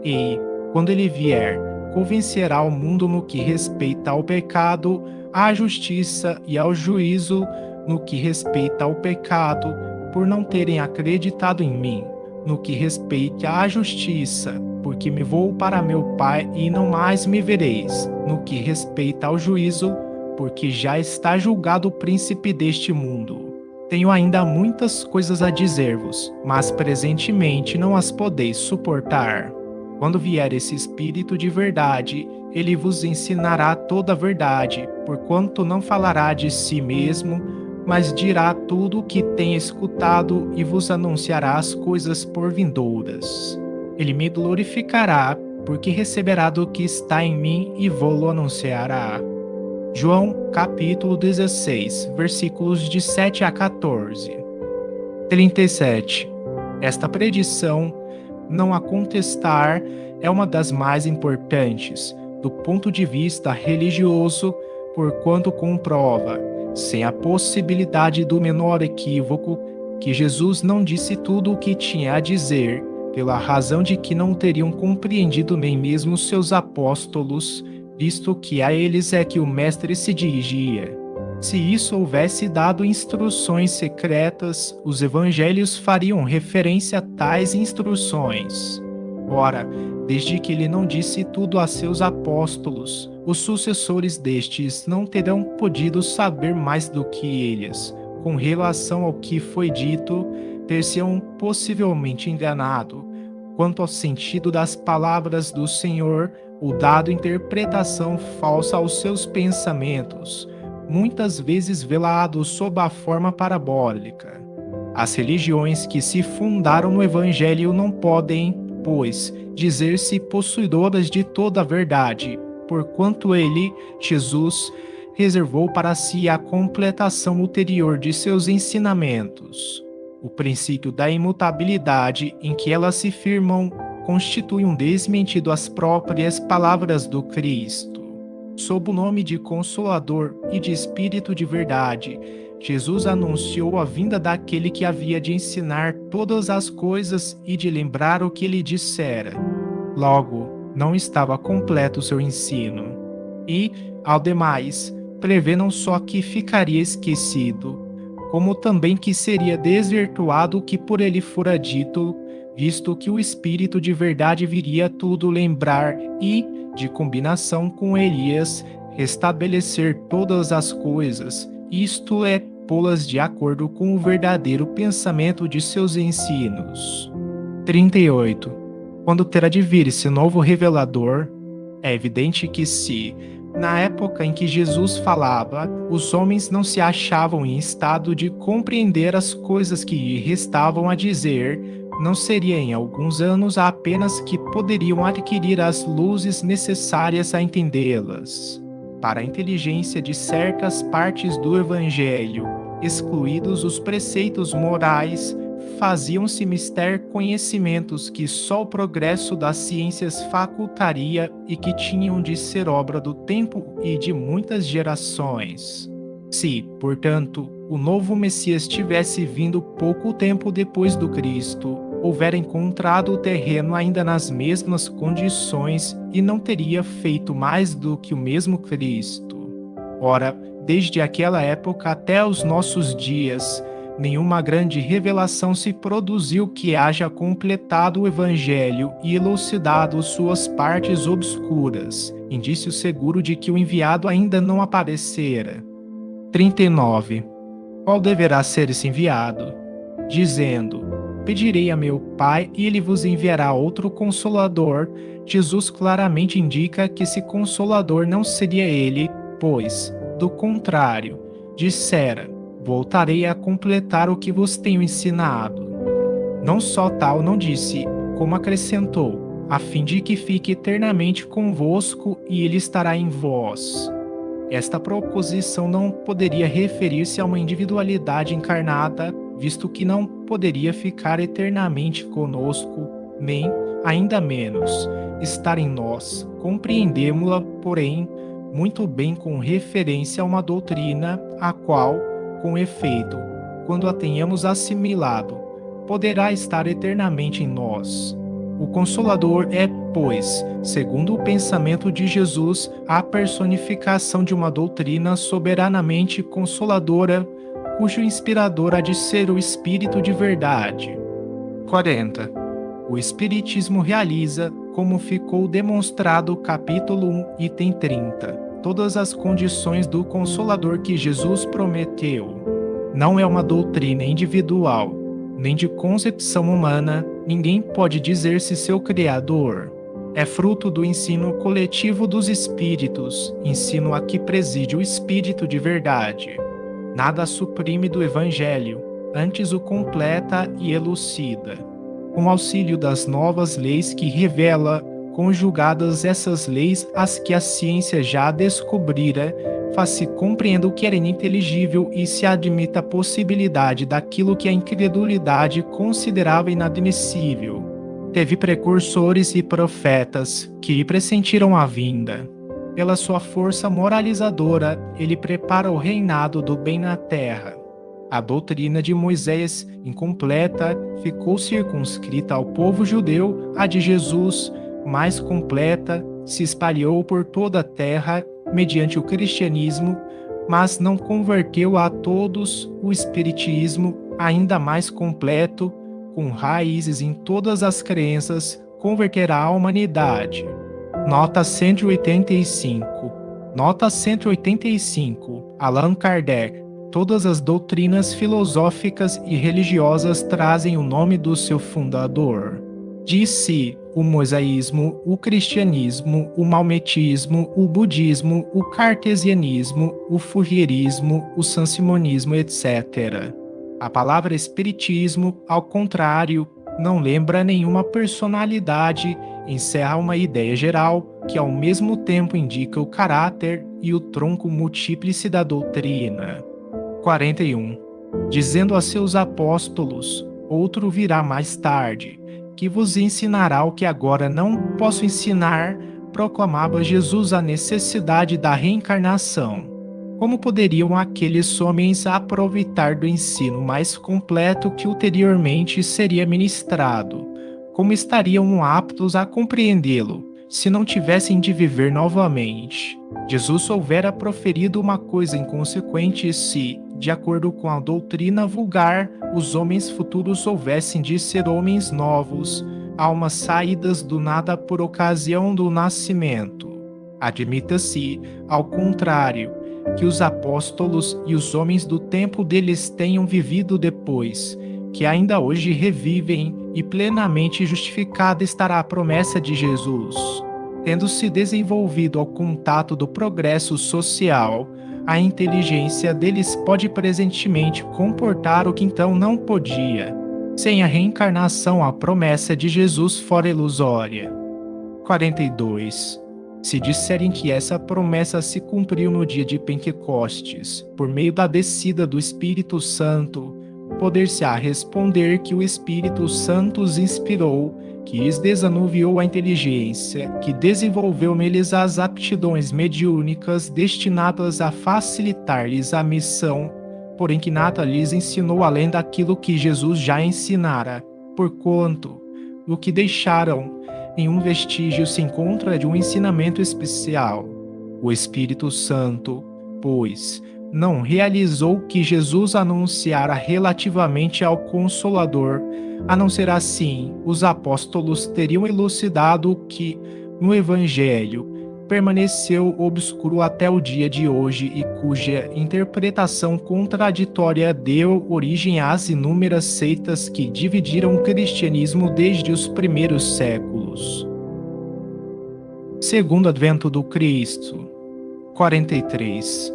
E, quando ele vier, convencerá o mundo no que respeita ao pecado, à justiça e ao juízo. No que respeita ao pecado, por não terem acreditado em mim. No que respeita à justiça, porque me vou para meu Pai e não mais me vereis. No que respeita ao juízo, porque já está julgado o príncipe deste mundo. Tenho ainda muitas coisas a dizer-vos, mas presentemente não as podeis suportar. Quando vier esse Espírito de verdade, ele vos ensinará toda a verdade, porquanto não falará de si mesmo, mas dirá tudo o que tem escutado e vos anunciará as coisas por vindouras. Ele me glorificará, porque receberá do que está em mim e vô-lo anunciará. João capítulo 16, versículos de 7 a 14. 37. Esta predição, não a contestar, é uma das mais importantes, do ponto de vista religioso, porquanto comprova, sem a possibilidade do menor equívoco, que Jesus não disse tudo o que tinha a dizer, pela razão de que não teriam compreendido nem mesmo seus apóstolos, visto que a eles é que o Mestre se dirigia. Se isso houvesse dado instruções secretas, os evangelhos fariam referência a tais instruções. Ora, desde que ele não disse tudo a seus apóstolos, os sucessores destes não terão podido saber mais do que eles. Com relação ao que foi dito, ter-se-ão possivelmente enganado. Quanto ao sentido das palavras do Senhor, ou dado interpretação falsa aos seus pensamentos, muitas vezes velado sob a forma parabólica. As religiões que se fundaram no Evangelho não podem, pois, dizer-se possuidoras de toda a verdade, porquanto ele, Jesus, reservou para si a completação ulterior de seus ensinamentos. O princípio da imutabilidade em que elas se firmam constitui um desmentido às próprias palavras do Cristo. Sob o nome de Consolador e de Espírito de Verdade, Jesus anunciou a vinda daquele que havia de ensinar todas as coisas e de lembrar o que ele dissera. Logo, não estava completo o seu ensino. E, ao demais, prevê não só que ficaria esquecido, como também que seria desvirtuado o que por ele fora dito, visto que o Espírito de verdade viria tudo lembrar e, de combinação com Elias, restabelecer todas as coisas, isto é, pô-las de acordo com o verdadeiro pensamento de seus ensinos. 38. Quando terá de vir esse novo revelador, é evidente que se, na época em que Jesus falava, os homens não se achavam em estado de compreender as coisas que lhe restavam a dizer, não seria em alguns anos apenas que poderiam adquirir as luzes necessárias a entendê-las. Para a inteligência de certas partes do Evangelho, excluídos os preceitos morais, faziam-se mister conhecimentos que só o progresso das ciências facultaria e que tinham de ser obra do tempo e de muitas gerações. Se, portanto, o novo Messias tivesse vindo pouco tempo depois do Cristo, houvera encontrado o terreno ainda nas mesmas condições e não teria feito mais do que o mesmo Cristo. Ora, desde aquela época até os nossos dias, nenhuma grande revelação se produziu que haja completado o Evangelho e elucidado suas partes obscuras, indício seguro de que o enviado ainda não aparecera. 39. Qual deverá ser esse enviado? Dizendo: pedirei a meu Pai e ele vos enviará outro Consolador. Jesus claramente indica que esse Consolador não seria ele, pois, do contrário, dissera: voltarei a completar o que vos tenho ensinado. Não só tal não disse, como acrescentou: a fim de que fique eternamente convosco e ele estará em vós. Esta proposição não poderia referir-se a uma individualidade encarnada, visto que não poderia ficar eternamente conosco, nem, ainda menos, estar em nós. Compreendemo-la, porém, muito bem com referência a uma doutrina, a qual, com efeito, quando a tenhamos assimilado, poderá estar eternamente em nós. O Consolador é, pois, segundo o pensamento de Jesus, a personificação de uma doutrina soberanamente consoladora, cujo inspirador há de ser o Espírito de verdade. 40. O Espiritismo realiza, como ficou demonstrado capítulo 1, item 30, todas as condições do Consolador que Jesus prometeu. Não é uma doutrina individual, nem de concepção humana, ninguém pode dizer-se seu criador. É fruto do ensino coletivo dos espíritos, ensino a que preside o Espírito de verdade. Nada suprime do Evangelho, antes o completa e elucida. Com auxílio das novas leis que revela, conjugadas essas leis às que a ciência já descobrira, faz-se compreender o que era ininteligível e se admita a possibilidade daquilo que a incredulidade considerava inadmissível. Teve precursores e profetas que pressentiram a vinda. Pela sua força moralizadora, ele prepara o reinado do bem na terra. A doutrina de Moisés, incompleta, ficou circunscrita ao povo judeu, a de Jesus, mais completa, se espalhou por toda a terra mediante o cristianismo, mas não converteu a todos. O espiritismo, ainda mais completo, com raízes em todas as crenças, converterá a humanidade. Nota 185. Nota 185. Allan Kardec. Todas as doutrinas filosóficas e religiosas trazem o nome do seu fundador. Diz-se o mosaísmo, o cristianismo, o maometismo, o budismo, o cartesianismo, o fourierismo, o sansimonismo, etc. A palavra espiritismo, ao contrário, não lembra nenhuma personalidade, encerra uma ideia geral que ao mesmo tempo indica o caráter e o tronco múltiplice da doutrina. 41. Dizendo a seus apóstolos, outro virá mais tarde, que vos ensinará o que agora não posso ensinar, proclamava Jesus a necessidade da reencarnação. Como poderiam aqueles homens aproveitar do ensino mais completo que ulteriormente seria ministrado? Como estariam aptos a compreendê-lo, se não tivessem de viver novamente? Jesus houvera proferido uma coisa inconsequente se, de acordo com a doutrina vulgar, os homens futuros houvessem de ser homens novos, almas saídas do nada por ocasião do nascimento. Admita-se, ao contrário, que os apóstolos e os homens do tempo deles tenham vivido depois, que ainda hoje revivem, e plenamente justificada estará a promessa de Jesus. Tendo se desenvolvido ao contato do progresso social, a inteligência deles pode presentemente comportar o que então não podia. Sem a reencarnação, a promessa de Jesus fora ilusória. 42. Se disserem que essa promessa se cumpriu no dia de Pentecostes, por meio da descida do Espírito Santo, poder-se-á responder que o Espírito Santo os inspirou, que lhes desanuviou a inteligência, que desenvolveu neles as aptidões mediúnicas destinadas a facilitar-lhes a missão, porém que nada lhes ensinou além daquilo que Jesus já ensinara, porquanto, o que deixaram, nenhum vestígio se encontra de um ensinamento especial. O Espírito Santo, pois, não realizou o que Jesus anunciara relativamente ao Consolador, a não ser assim, os apóstolos teriam elucidado o que, no Evangelho, permaneceu obscuro até o dia de hoje e cuja interpretação contraditória deu origem às inúmeras seitas que dividiram o cristianismo desde os primeiros séculos. Segundo advento do Cristo. 43.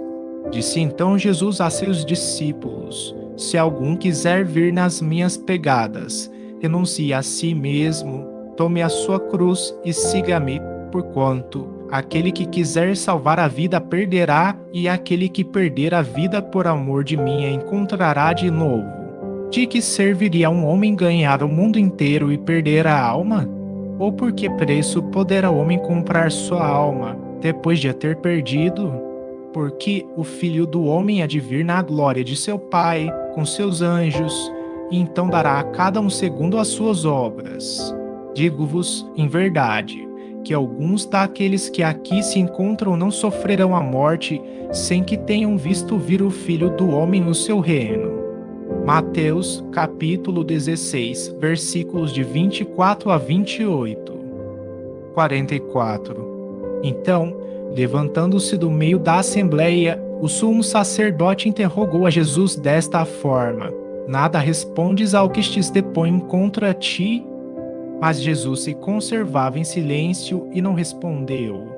Disse então Jesus a seus discípulos: se algum quiser vir nas minhas pegadas, renuncie a si mesmo, tome a sua cruz e siga-me, porquanto aquele que quiser salvar a vida perderá, e aquele que perder a vida por amor de mim a encontrará de novo. De que serviria um homem ganhar o mundo inteiro e perder a alma? Ou por que preço poderá o homem comprar sua alma, depois de a ter perdido? Porque o Filho do Homem há de vir na glória de seu Pai, com seus anjos, e então dará a cada um segundo as suas obras. Digo-vos, em verdade, que alguns daqueles que aqui se encontram não sofrerão a morte, sem que tenham visto vir o Filho do Homem no seu reino. Mateus, capítulo 16, versículos de 24 a 28. 44. Então, levantando-se do meio da assembleia, o sumo sacerdote interrogou a Jesus desta forma: Nada respondes ao que te depõem contra ti? Mas Jesus se conservava em silêncio e não respondeu.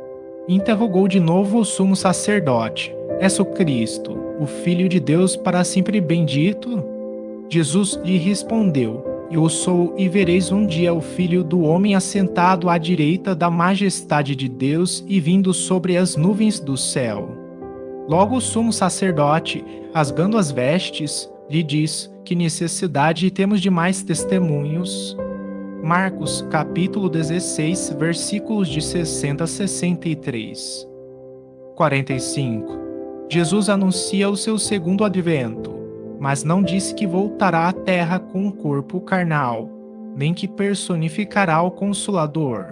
Interrogou de novo o sumo sacerdote: És o Cristo, o Filho de Deus para sempre bendito? Jesus lhe respondeu: Eu sou, e vereis um dia o Filho do Homem assentado à direita da majestade de Deus e vindo sobre as nuvens do céu. Logo o sumo sacerdote, rasgando as vestes, lhe diz: Que necessidade temos de mais testemunhos? Marcos, capítulo 16, versículos de 60 a 63. 45. Jesus anuncia o seu segundo advento, mas não disse que voltará à terra com um corpo carnal, nem que personificará o Consolador.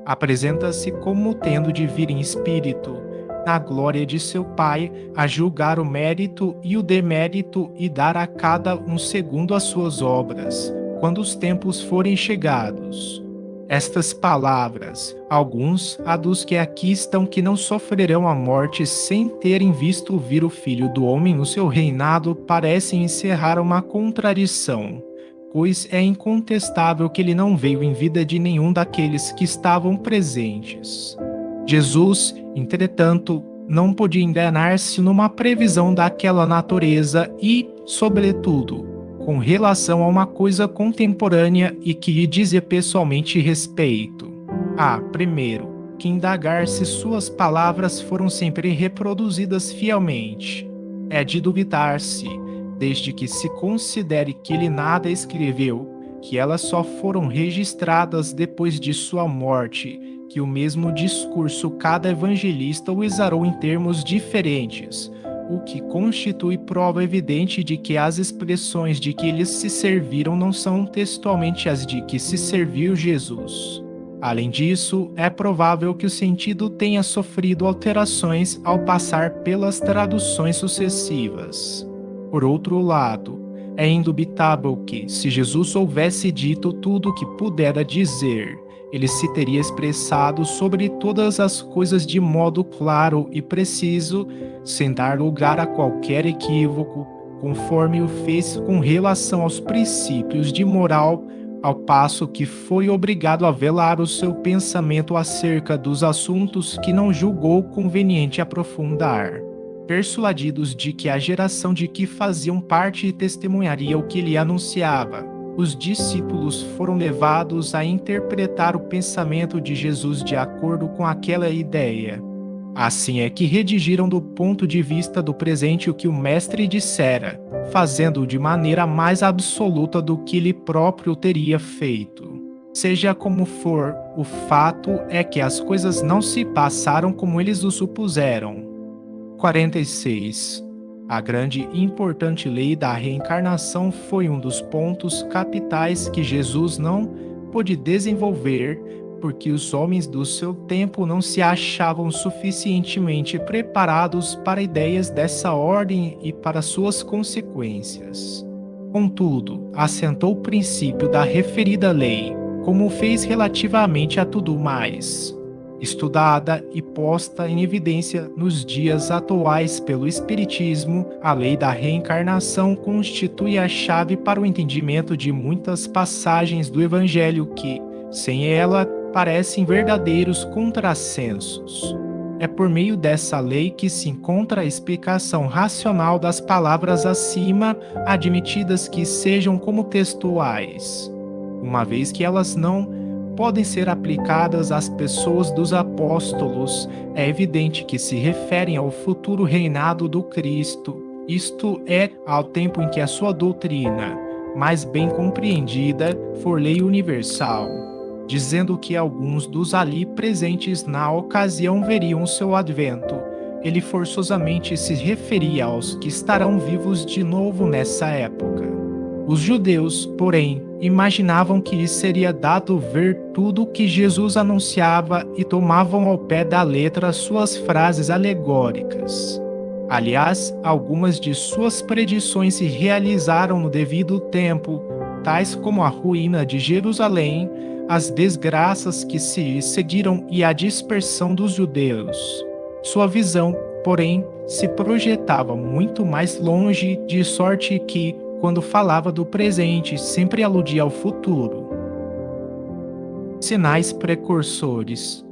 Apresenta-se como tendo de vir em espírito, na glória de seu Pai, a julgar o mérito e o demérito e dar a cada um segundo as suas obras, quando os tempos forem chegados. Estas palavras, alguns há dos que aqui estão que não sofrerão a morte sem terem visto vir o Filho do Homem no seu reinado, parecem encerrar uma contradição, pois é incontestável que ele não veio em vida de nenhum daqueles que estavam presentes. Jesus, entretanto, não podia enganar-se numa previsão daquela natureza e, sobretudo, com relação a uma coisa contemporânea e que lhe dizia pessoalmente respeito. Primeiro, que indagar se suas palavras foram sempre reproduzidas fielmente. É de duvidar-se, desde que se considere que ele nada escreveu, que elas só foram registradas depois de sua morte, que o mesmo discurso cada evangelista o exarou em termos diferentes, o que constitui prova evidente de que as expressões de que eles se serviram não são textualmente as de que se serviu Jesus. Além disso, é provável que o sentido tenha sofrido alterações ao passar pelas traduções sucessivas. Por outro lado, é indubitável que, se Jesus houvesse dito tudo o que pudera dizer, ele se teria expressado sobre todas as coisas de modo claro e preciso, sem dar lugar a qualquer equívoco, conforme o fez com relação aos princípios de moral, ao passo que foi obrigado a velar o seu pensamento acerca dos assuntos que não julgou conveniente aprofundar. Persuadidos de que a geração de que faziam parte testemunharia o que lhe anunciava, os discípulos foram levados a interpretar o pensamento de Jesus de acordo com aquela ideia. Assim é que redigiram do ponto de vista do presente o que o Mestre dissera, fazendo-o de maneira mais absoluta do que ele próprio teria feito. Seja como for, o fato é que as coisas não se passaram como eles o supuseram. 46. A grande e importante lei da reencarnação foi um dos pontos capitais que Jesus não pôde desenvolver, porque os homens do seu tempo não se achavam suficientemente preparados para ideias dessa ordem e para suas consequências. Contudo, assentou o princípio da referida lei, como fez relativamente a tudo mais, estudada e posta em evidência nos dias atuais pelo Espiritismo, a lei da reencarnação constitui a chave para o entendimento de muitas passagens do Evangelho que, sem ela, parecem verdadeiros contrassensos. É por meio dessa lei que se encontra a explicação racional das palavras acima, admitidas que sejam como textuais, uma vez que elas não podem ser aplicadas às pessoas dos apóstolos, é evidente que se referem ao futuro reinado do Cristo, isto é, ao tempo em que a sua doutrina, mais bem compreendida, for lei universal, dizendo que alguns dos ali presentes na ocasião veriam seu advento. Ele forçosamente se referia aos que estarão vivos de novo nessa época. Os judeus, porém, imaginavam que lhes seria dado ver tudo o que Jesus anunciava e tomavam ao pé da letra suas frases alegóricas. Aliás, algumas de suas predições se realizaram no devido tempo, tais como a ruína de Jerusalém, as desgraças que se seguiram e a dispersão dos judeus. Sua visão, porém, se projetava muito mais longe, de sorte que, quando falava do presente, sempre aludia ao futuro. Sinais precursores.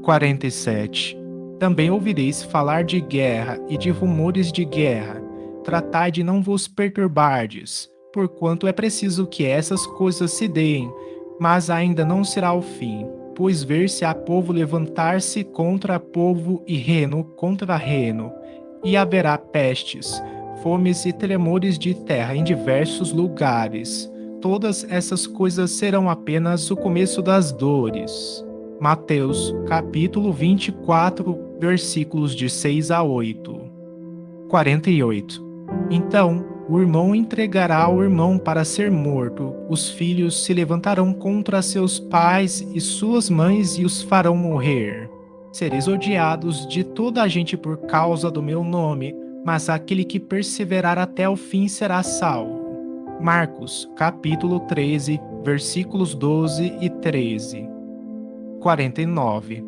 47. Também ouvireis falar de guerra e de rumores de guerra. Tratai de não vos perturbardes, porquanto é preciso que essas coisas se deem, mas ainda não será o fim, pois ver-se a povo levantar-se contra povo e reino contra reino, e haverá pestes, fomes e tremores de terra em diversos lugares. Todas essas coisas serão apenas o começo das dores. Mateus, capítulo 24, versículos de 6 a 8. 48. Então, o irmão entregará ao irmão para ser morto, os filhos se levantarão contra seus pais e suas mães e os farão morrer. Sereis odiados de toda a gente por causa do meu nome, mas aquele que perseverar até o fim será salvo. Marcos, capítulo 13, versículos 12 e 13. 49.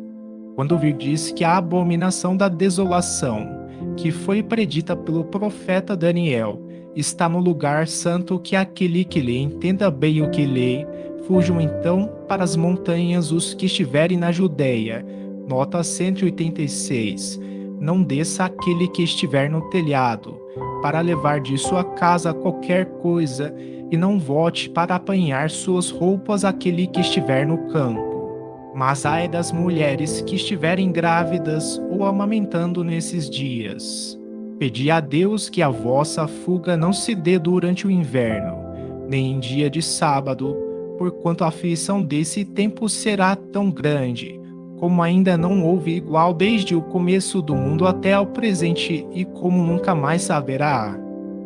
Quando virdes que a abominação da desolação, que foi predita pelo profeta Daniel, está no lugar santo, que aquele que lê entenda bem o que lê, fujam então para as montanhas os que estiverem na Judéia. Nota 186. Não desça aquele que estiver no telhado, para levar de sua casa qualquer coisa, e não volte para apanhar suas roupas aquele que estiver no campo. Mas ai das mulheres que estiverem grávidas ou amamentando nesses dias. Pedi a Deus que a vossa fuga não se dê durante o inverno, nem em dia de sábado, porquanto a aflição desse tempo será tão grande, como ainda não houve igual desde o começo do mundo até o presente, e como nunca mais haverá.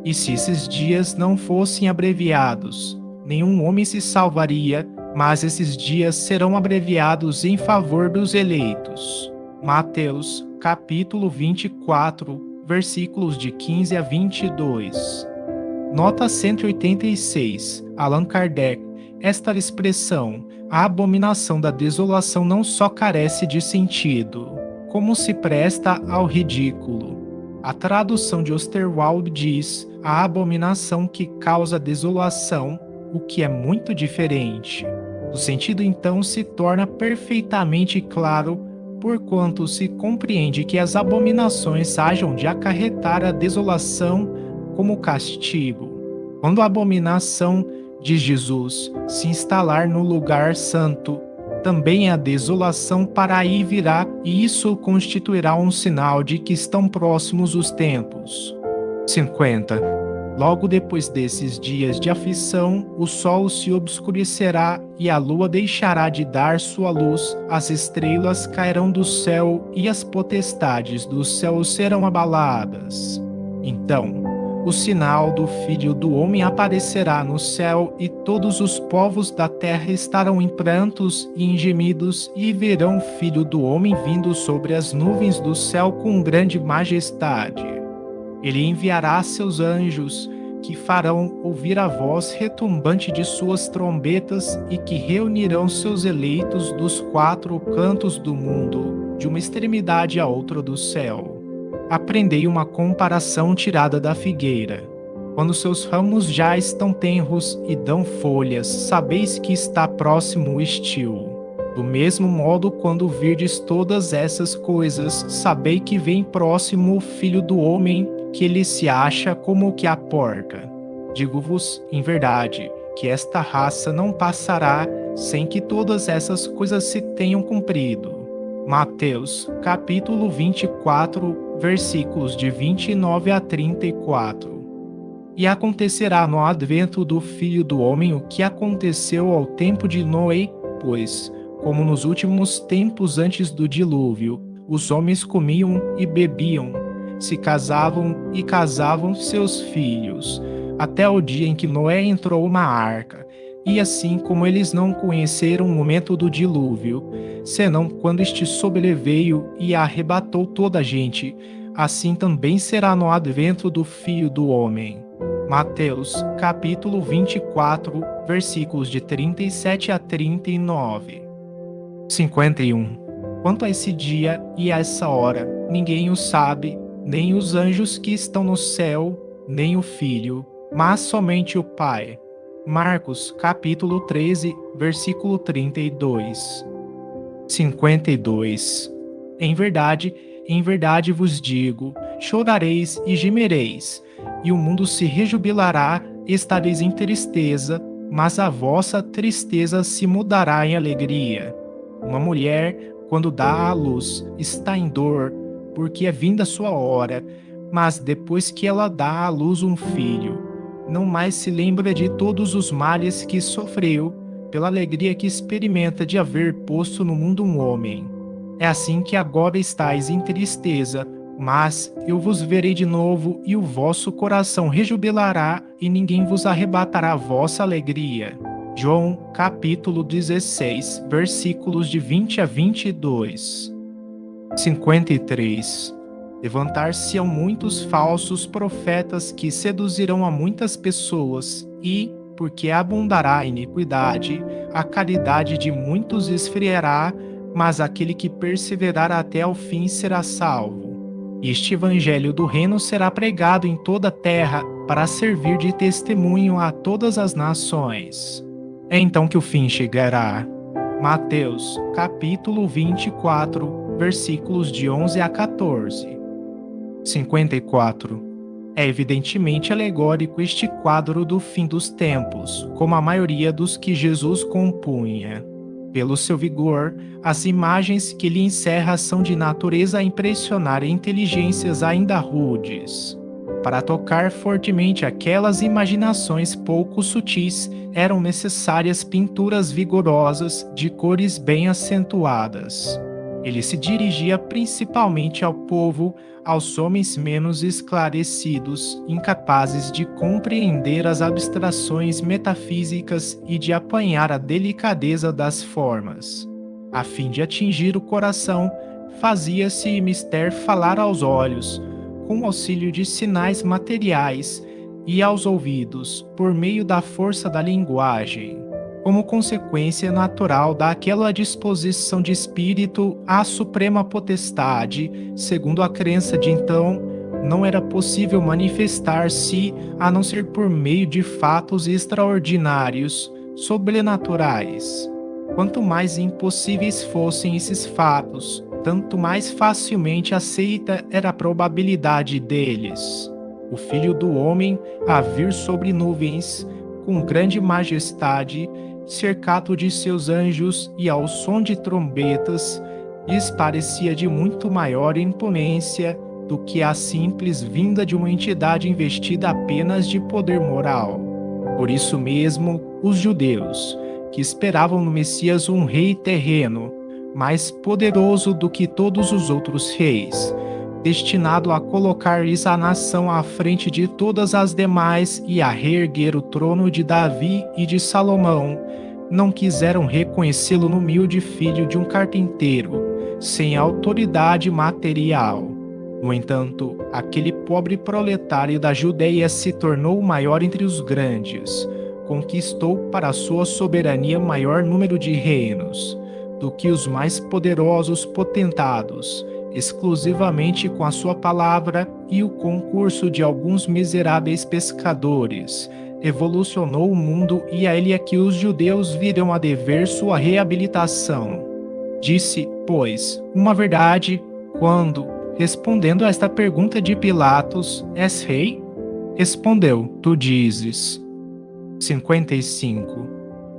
E se esses dias não fossem abreviados, nenhum homem se salvaria, mas esses dias serão abreviados em favor dos eleitos. Mateus, capítulo 24, versículos de 15 a 22. Nota 186. Allan Kardec. Esta expressão, a abominação da desolação, não só carece de sentido, como se presta ao ridículo. A tradução de Osterwald diz a abominação que causa desolação, o que é muito diferente. O sentido então se torna perfeitamente claro, porquanto se compreende que as abominações hajam de acarretar a desolação como castigo. Quando a abominação de Jesus se instalar no lugar santo, também a desolação para aí virá, e isso constituirá um sinal de que estão próximos os tempos. 50. Logo depois desses dias de aflição, o sol se obscurecerá e a lua deixará de dar sua luz, as estrelas cairão do céu e as potestades do céu serão abaladas. Então, o sinal do Filho do Homem aparecerá no céu, e todos os povos da terra estarão em prantos e em gemidos, e verão o Filho do Homem vindo sobre as nuvens do céu com grande majestade. Ele enviará seus anjos, que farão ouvir a voz retumbante de suas trombetas, e que reunirão seus eleitos dos quatro cantos do mundo, de uma extremidade à outra do céu. Aprendei uma comparação tirada da figueira. Quando seus ramos já estão tenros e dão folhas, sabeis que está próximo o estio. Do mesmo modo, quando virdes todas essas coisas, sabei que vem próximo o Filho do Homem, que ele se acha como que à porta. Digo-vos, em verdade, que esta raça não passará sem que todas essas coisas se tenham cumprido. Mateus, capítulo 24, versículos de 29 a 34. E acontecerá no advento do Filho do Homem o que aconteceu ao tempo de Noé, pois, como nos últimos tempos antes do dilúvio, os homens comiam e bebiam, se casavam e casavam seus filhos, até o dia em que Noé entrou na arca. E assim como eles não conheceram o momento do dilúvio, senão quando este sobreveio e arrebatou toda a gente, assim também será no advento do Filho do Homem. Mateus, capítulo 24, versículos de 37 a 39. 51. Quanto a esse dia e a essa hora, ninguém o sabe, nem os anjos que estão no céu, nem o Filho, mas somente o Pai. Marcos, capítulo 13, versículo 32. 52. Em verdade vos digo, chorareis e gemereis, e o mundo se rejubilará, estareis em tristeza, mas a vossa tristeza se mudará em alegria. Uma mulher, quando dá à luz, está em dor, porque é vinda a sua hora, mas depois que ela dá à luz um filho, não mais se lembra de todos os males que sofreu, pela alegria que experimenta de haver posto no mundo um homem. É assim que agora estáis em tristeza, mas eu vos verei de novo, e o vosso coração rejubilará, e ninguém vos arrebatará a vossa alegria. João, capítulo 16, versículos de 20 a 22. 53. Levantar-se-ão muitos falsos profetas que seduzirão a muitas pessoas, e, porque abundará a iniquidade, a caridade de muitos esfriará, mas aquele que perseverar até ao fim será salvo. Este evangelho do reino será pregado em toda a terra, para servir de testemunho a todas as nações. É então que o fim chegará. Mateus, capítulo 24, versículos de 11 a 14. 54. É evidentemente alegórico este quadro do fim dos tempos, como a maioria dos que Jesus compunha. Pelo seu vigor, as imagens que lhe encerra são de natureza a impressionar inteligências ainda rudes. Para tocar fortemente aquelas imaginações pouco sutis, eram necessárias pinturas vigorosas, de cores bem acentuadas. Ele se dirigia principalmente ao povo, aos homens menos esclarecidos, incapazes de compreender as abstrações metafísicas e de apanhar a delicadeza das formas. A fim de atingir o coração, fazia-se mister falar aos olhos, com auxílio de sinais materiais, e aos ouvidos, por meio da força da linguagem. Como consequência natural daquela disposição de espírito, a suprema potestade, segundo a crença de então, não era possível manifestar-se a não ser por meio de fatos extraordinários, sobrenaturais. Quanto mais impossíveis fossem esses fatos, tanto mais facilmente aceita era a probabilidade deles. O Filho do Homem, a vir sobre nuvens, com grande majestade, cercado de seus anjos, e ao som de trombetas, lhes parecia de muito maior imponência do que a simples vinda de uma entidade investida apenas de poder moral. Por isso mesmo, os judeus, que esperavam no Messias um rei terreno, mais poderoso do que todos os outros reis, destinado a colocar-lhes a nação à frente de todas as demais e a reerguer o trono de Davi e de Salomão, não quiseram reconhecê-lo no humilde filho de um carpinteiro, sem autoridade material. No entanto, aquele pobre proletário da Judeia se tornou o maior entre os grandes, conquistou para sua soberania maior número de reinos do que os mais poderosos potentados, exclusivamente com a sua palavra e o concurso de alguns miseráveis pescadores, revolucionou o mundo, e a ele é que os judeus virão a dever sua reabilitação. Disse, pois, uma verdade, quando, respondendo a esta pergunta de Pilatos, és rei? Respondeu, tu dizes. 55.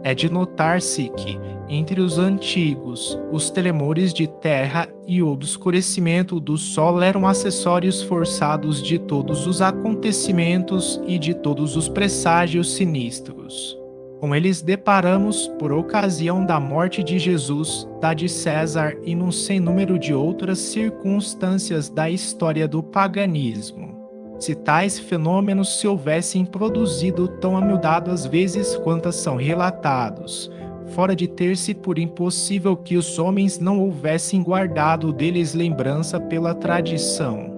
É de notar-se que, entre os antigos, os tremores de terra e o obscurecimento do sol eram acessórios forçados de todos os acontecimentos e de todos os presságios sinistros. Com eles deparamos por ocasião da morte de Jesus, da de César e num sem número de outras circunstâncias da história do paganismo. Se tais fenômenos se houvessem produzido tão amiudadas vezes quantas são relatados, fora de ter-se por impossível que os homens não houvessem guardado deles lembrança pela tradição.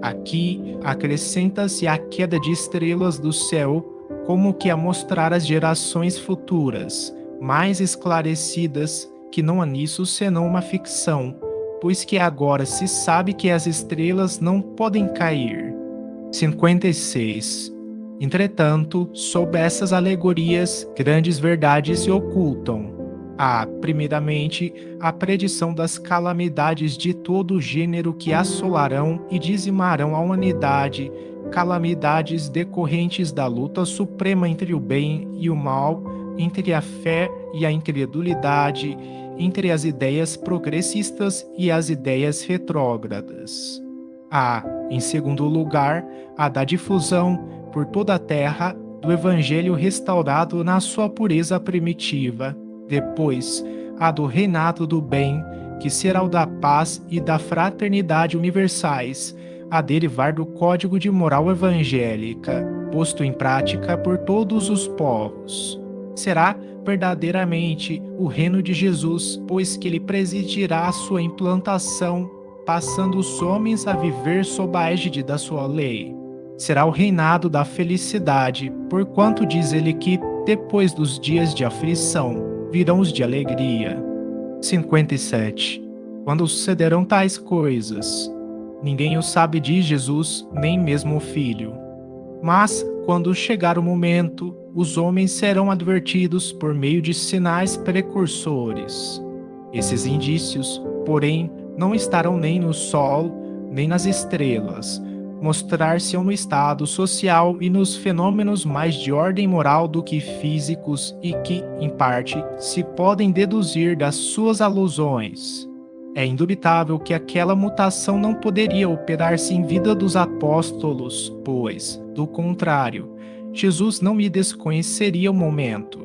Aqui acrescenta-se a queda de estrelas do céu, como que a mostrar às gerações futuras, mais esclarecidas, que não há nisso senão uma ficção, pois que agora se sabe que as estrelas não podem cair. 56. Entretanto, sob essas alegorias, grandes verdades se ocultam. Há, primeiramente, a predição das calamidades de todo o gênero que assolarão e dizimarão a humanidade, calamidades decorrentes da luta suprema entre o bem e o mal, entre a fé e a incredulidade, entre as ideias progressistas e as ideias retrógradas. Há, em segundo lugar, a da difusão por toda a terra do Evangelho restaurado na sua pureza primitiva. Depois, a do reinado do bem, que será o da paz e da fraternidade universais, a derivar do código de moral evangélica, posto em prática por todos os povos. Será verdadeiramente o reino de Jesus, pois que ele presidirá a sua implantação, passando os homens a viver sob a égide da sua lei. Será o reinado da felicidade, porquanto diz ele que, depois dos dias de aflição, virão os de alegria. 57. Quando sucederão tais coisas? Ninguém o sabe, diz Jesus, nem mesmo o Filho. Mas, quando chegar o momento, os homens serão advertidos por meio de sinais precursores. Esses indícios, porém, não estarão nem no sol, nem nas estrelas. Mostrar-se-ão no estado social e nos fenômenos mais de ordem moral do que físicos e que, em parte, se podem deduzir das suas alusões. É indubitável que aquela mutação não poderia operar-se em vida dos apóstolos, pois, do contrário, Jesus não lhe desconheceria o momento.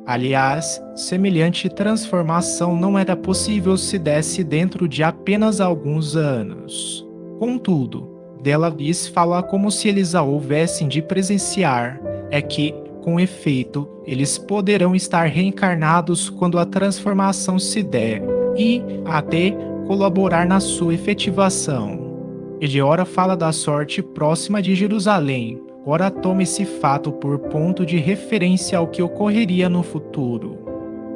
Aliás, semelhante transformação não era possível se desse dentro de apenas alguns anos. Contudo, dela lhes fala como se eles a houvessem de presenciar, é que, com efeito, eles poderão estar reencarnados quando a transformação se der, e até colaborar na sua efetivação. Ele ora fala da sorte próxima de Jerusalém, ora toma esse fato por ponto de referência ao que ocorreria no futuro.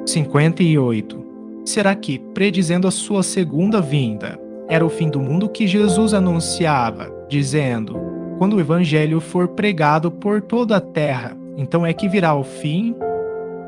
58. Será que, predizendo a sua segunda vinda, era o fim do mundo que Jesus anunciava, dizendo: quando o evangelho for pregado por toda a terra, então é que virá o fim?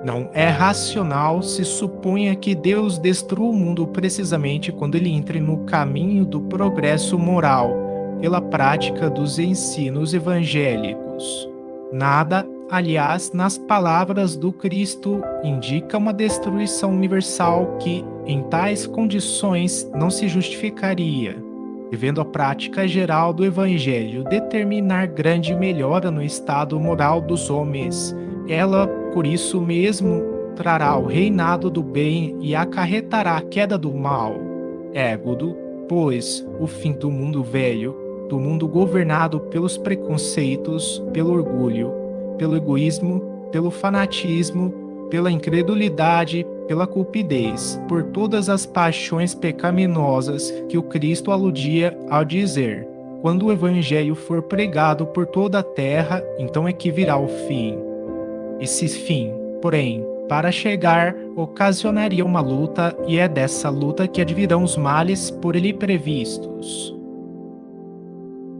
Não é racional se suponha que Deus destrua o mundo precisamente quando ele entre no caminho do progresso moral, pela prática dos ensinos evangélicos. Nada, aliás, nas palavras do Cristo, indica uma destruição universal que, em tais condições, não se justificaria, devendo a prática geral do Evangelho determinar grande melhora no estado moral dos homens. Ela, por isso mesmo, trará o reinado do bem e acarretará a queda do mal. Égodo, pois, o fim do mundo velho, do mundo governado pelos preconceitos, pelo orgulho, pelo egoísmo, pelo fanatismo, pela incredulidade, pela cupidez, por todas as paixões pecaminosas que o Cristo aludia ao dizer: quando o evangelho for pregado por toda a terra, então é que virá o fim. Esse fim, porém, para chegar, ocasionaria uma luta, e é dessa luta que advirão os males por ele previstos.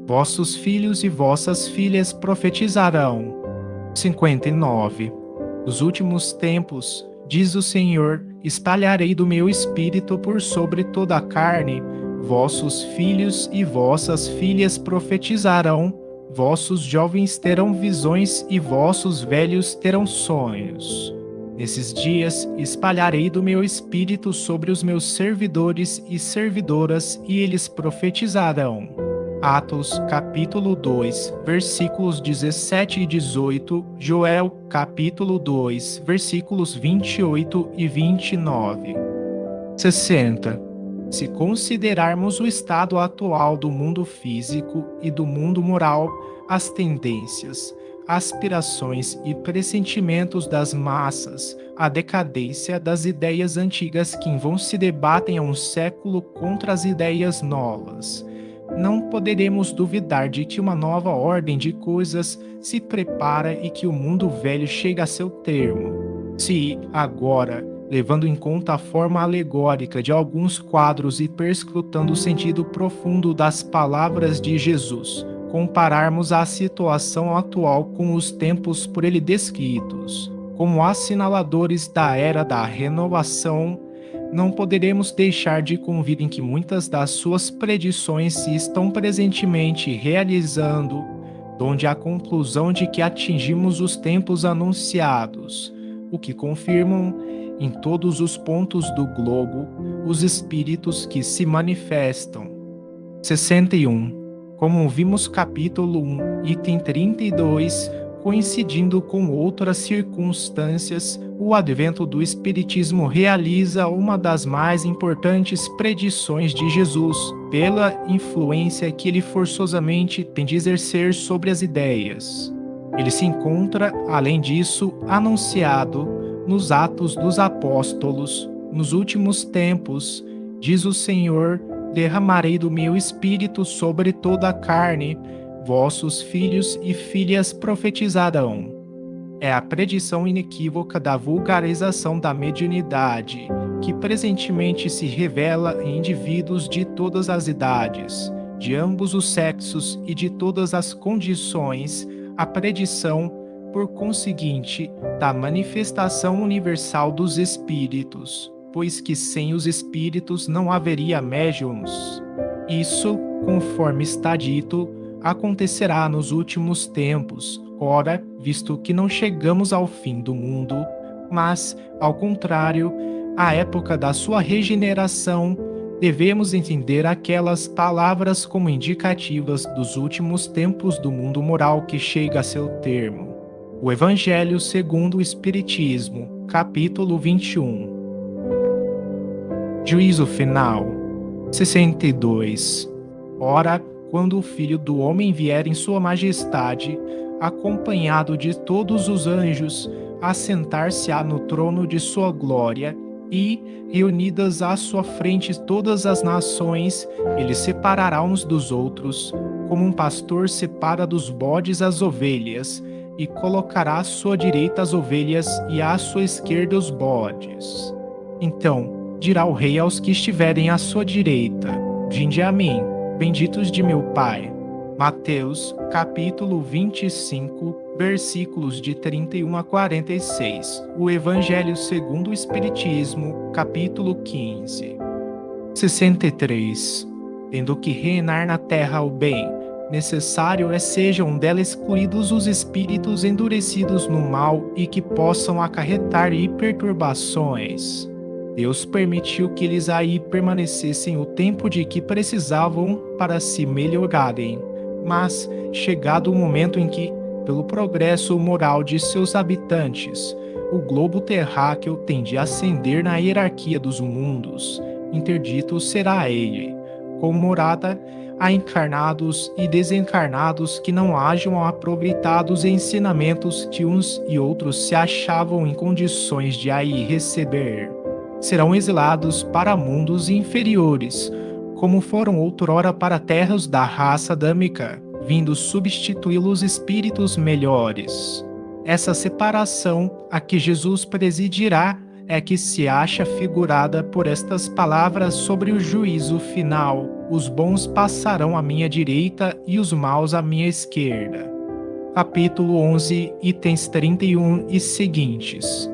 Vossos filhos e vossas filhas profetizarão. 59. Nos últimos tempos, diz o Senhor, espalharei do meu espírito por sobre toda a carne, vossos filhos e vossas filhas profetizarão, vossos jovens terão visões e vossos velhos terão sonhos. Nesses dias espalharei do meu espírito sobre os meus servidores e servidoras, e eles profetizarão. Atos capítulo 2, versículos 17 e 18, Joel capítulo 2, versículos 28 e 29. 60. Se considerarmos o estado atual do mundo físico e do mundo moral, as tendências, aspirações e pressentimentos das massas, a decadência das ideias antigas que vão se debatem há um século contra as ideias novas, não poderemos duvidar de que uma nova ordem de coisas se prepara e que o mundo velho chega a seu termo. Se, agora, levando em conta a forma alegórica de alguns quadros e perscrutando o sentido profundo das palavras de Jesus, compararmos a situação atual com os tempos por ele descritos, como assinaladores da era da renovação, não poderemos deixar de convir em que muitas das suas predições se estão presentemente realizando, donde a conclusão de que atingimos os tempos anunciados, o que confirmam em todos os pontos do globo os espíritos que se manifestam. 61. Como vimos capítulo 1, item 32, coincidindo com outras circunstâncias, o advento do Espiritismo realiza uma das mais importantes predições de Jesus, pela influência que ele forçosamente tem de exercer sobre as ideias. Ele se encontra, além disso, anunciado nos Atos dos Apóstolos. Nos últimos tempos, diz o Senhor, derramarei do meu espírito sobre toda a carne, vossos filhos e filhas profetizarão. É a predição inequívoca da vulgarização da mediunidade, que presentemente se revela em indivíduos de todas as idades, de ambos os sexos e de todas as condições, a predição, por conseguinte, da manifestação universal dos espíritos, pois que sem os espíritos não haveria médiuns. Isso, conforme está dito, acontecerá nos últimos tempos, ora, visto que não chegamos ao fim do mundo, mas, ao contrário, à época da sua regeneração, devemos entender aquelas palavras como indicativas dos últimos tempos do mundo moral que chega a seu termo. O Evangelho segundo o Espiritismo, capítulo 21. Juízo final. 62. Ora, quando o Filho do Homem vier em sua majestade, acompanhado de todos os anjos, assentar-se-á no trono de sua glória, e, reunidas à sua frente todas as nações, ele separará uns dos outros, como um pastor separa dos bodes as ovelhas, e colocará à sua direita as ovelhas e à sua esquerda os bodes. Então dirá o rei aos que estiverem à sua direita: Vinde a mim, benditos de meu Pai. Mateus, capítulo 25, versículos de 31 a 46. O Evangelho segundo o Espiritismo, capítulo 15. 63. Tendo que reinar na terra o bem, necessário é sejam dela excluídos os espíritos endurecidos no mal e que possam acarretar perturbações. Deus permitiu que eles aí permanecessem o tempo de que precisavam para se melhorarem, mas, chegado o momento em que, pelo progresso moral de seus habitantes, o globo terráqueo tem de ascender na hierarquia dos mundos, interdito será ele, com morada a encarnados e desencarnados que não hajam aproveitado os ensinamentos que uns e outros se achavam em condições de aí receber. Serão exilados para mundos inferiores, como foram outrora para terras da raça adâmica, vindo substituí-los espíritos melhores. Essa separação a que Jesus presidirá é que se acha figurada por estas palavras sobre o juízo final: os bons passarão à minha direita e os maus à minha esquerda. Capítulo 11, itens 31 e seguintes.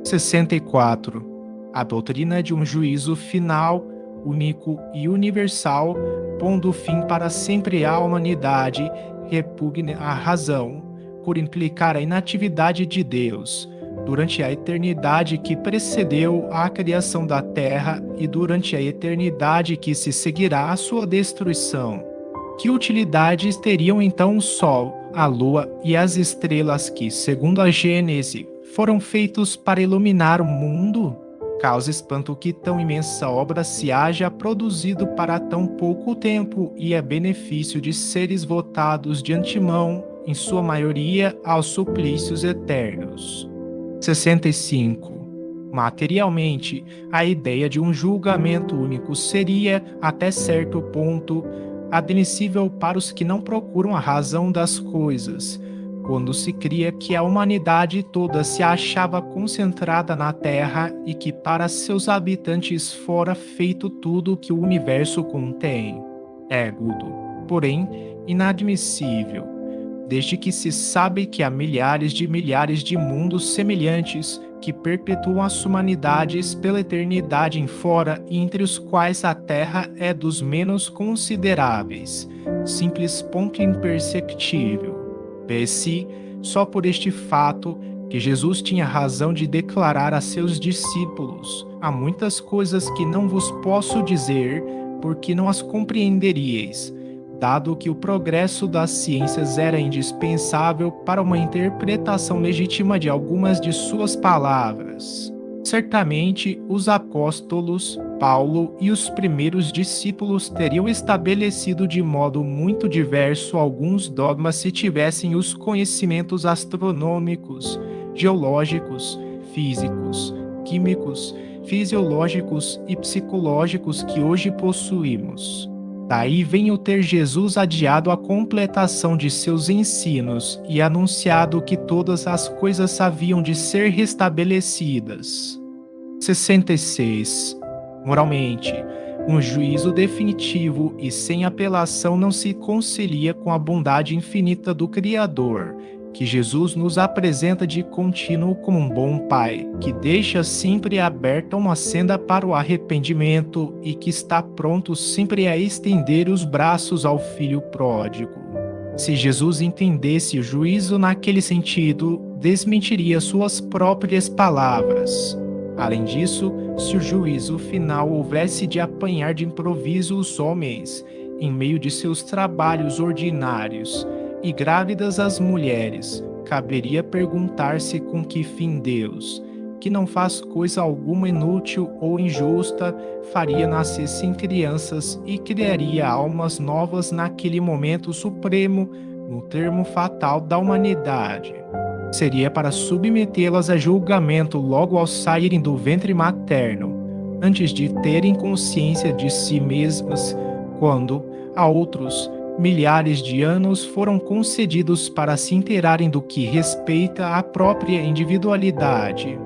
64. A doutrina de um juízo final, único e universal, pondo fim para sempre à humanidade, repugna a razão, por implicar a inatividade de Deus, durante a eternidade que precedeu a criação da terra e durante a eternidade que se seguirá à sua destruição. Que utilidades teriam então o Sol, a Lua e as estrelas que, segundo a Gênese, foram feitos para iluminar o mundo? Causa espanto que tão imensa obra se haja produzido para tão pouco tempo e a benefício de seres votados de antemão, em sua maioria, aos suplícios eternos. 65. Materialmente, a ideia de um julgamento único seria, até certo ponto, admissível para os que não procuram a razão das coisas, quando se cria que a humanidade toda se achava concentrada na Terra e que para seus habitantes fora feito tudo que o universo contém. Égodo, porém, inadmissível, desde que se sabe que há milhares de mundos semelhantes que perpetuam as humanidades pela eternidade em fora e entre os quais a Terra é dos menos consideráveis, simples ponto imperceptível. Vê-se, só por este fato, que Jesus tinha razão de declarar a seus discípulos: há muitas coisas que não vos posso dizer, porque não as compreenderíeis, dado que o progresso das ciências era indispensável para uma interpretação legítima de algumas de suas palavras. Certamente, os apóstolos, Paulo e os primeiros discípulos teriam estabelecido de modo muito diverso alguns dogmas se tivessem os conhecimentos astronômicos, geológicos, físicos, químicos, fisiológicos e psicológicos que hoje possuímos. Daí vem o ter Jesus adiado a completação de seus ensinos e anunciado que todas as coisas haviam de ser restabelecidas. 66. Moralmente, um juízo definitivo e sem apelação não se concilia com a bondade infinita do Criador, que Jesus nos apresenta de contínuo como um bom pai, que deixa sempre aberta uma senda para o arrependimento e que está pronto sempre a estender os braços ao filho pródigo. Se Jesus entendesse o juízo naquele sentido, desmentiria suas próprias palavras. Além disso, se o juízo final houvesse de apanhar de improviso os homens, em meio de seus trabalhos ordinários, e grávidas as mulheres, caberia perguntar-se com que fim Deus, que não faz coisa alguma inútil ou injusta, faria nascessem crianças e criaria almas novas naquele momento supremo, no termo fatal da humanidade. Seria para submetê-las a julgamento logo ao saírem do ventre materno, antes de terem consciência de si mesmas, quando, a outros, milhares de anos foram concedidos para se inteirarem do que respeita à própria individualidade.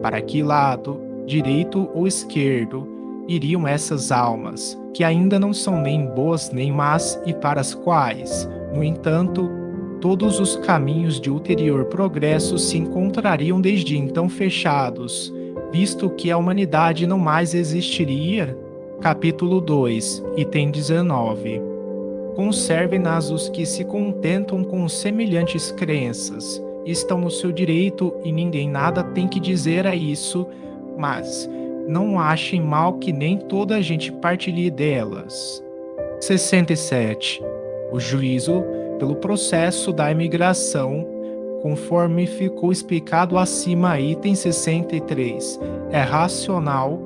Para que lado, direito ou esquerdo, iriam essas almas, que ainda não são nem boas nem más e para as quais, no entanto, todos os caminhos de ulterior progresso se encontrariam desde então fechados, visto que a humanidade não mais existiria? Capítulo 2, item 19. Conservem-nas os que se contentam com semelhantes crenças. Estão no seu direito e ninguém nada tem que dizer a isso, mas não achem mal que nem toda a gente partilhe delas. 67. O juízo pelo processo da imigração, conforme ficou explicado acima, item 63, é racional,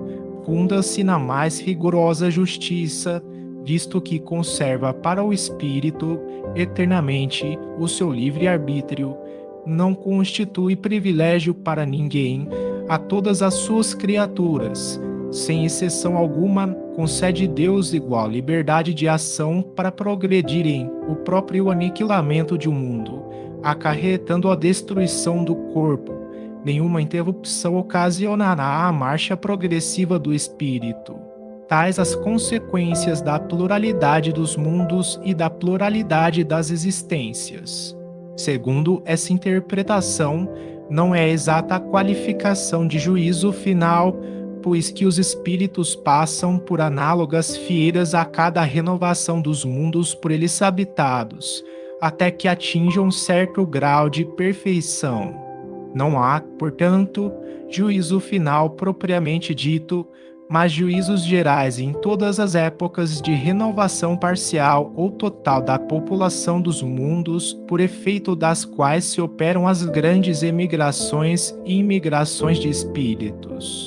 funda-se na mais rigorosa justiça, visto que conserva para o espírito eternamente o seu livre-arbítrio, não constitui privilégio para ninguém, a todas as suas criaturas, sem exceção alguma, concede Deus igual liberdade de ação para progredirem o próprio aniquilamento de um mundo, acarretando a destruição do corpo. Nenhuma interrupção ocasionará a marcha progressiva do espírito. Tais as consequências da pluralidade dos mundos e da pluralidade das existências. Segundo essa interpretação, não é exata a qualificação de juízo final, pois que os espíritos passam por análogas fieiras a cada renovação dos mundos por eles habitados, até que atinjam certo grau de perfeição. Não há, portanto, juízo final propriamente dito, mas juízos gerais em todas as épocas de renovação parcial ou total da população dos mundos, por efeito das quais se operam as grandes emigrações e imigrações de espíritos.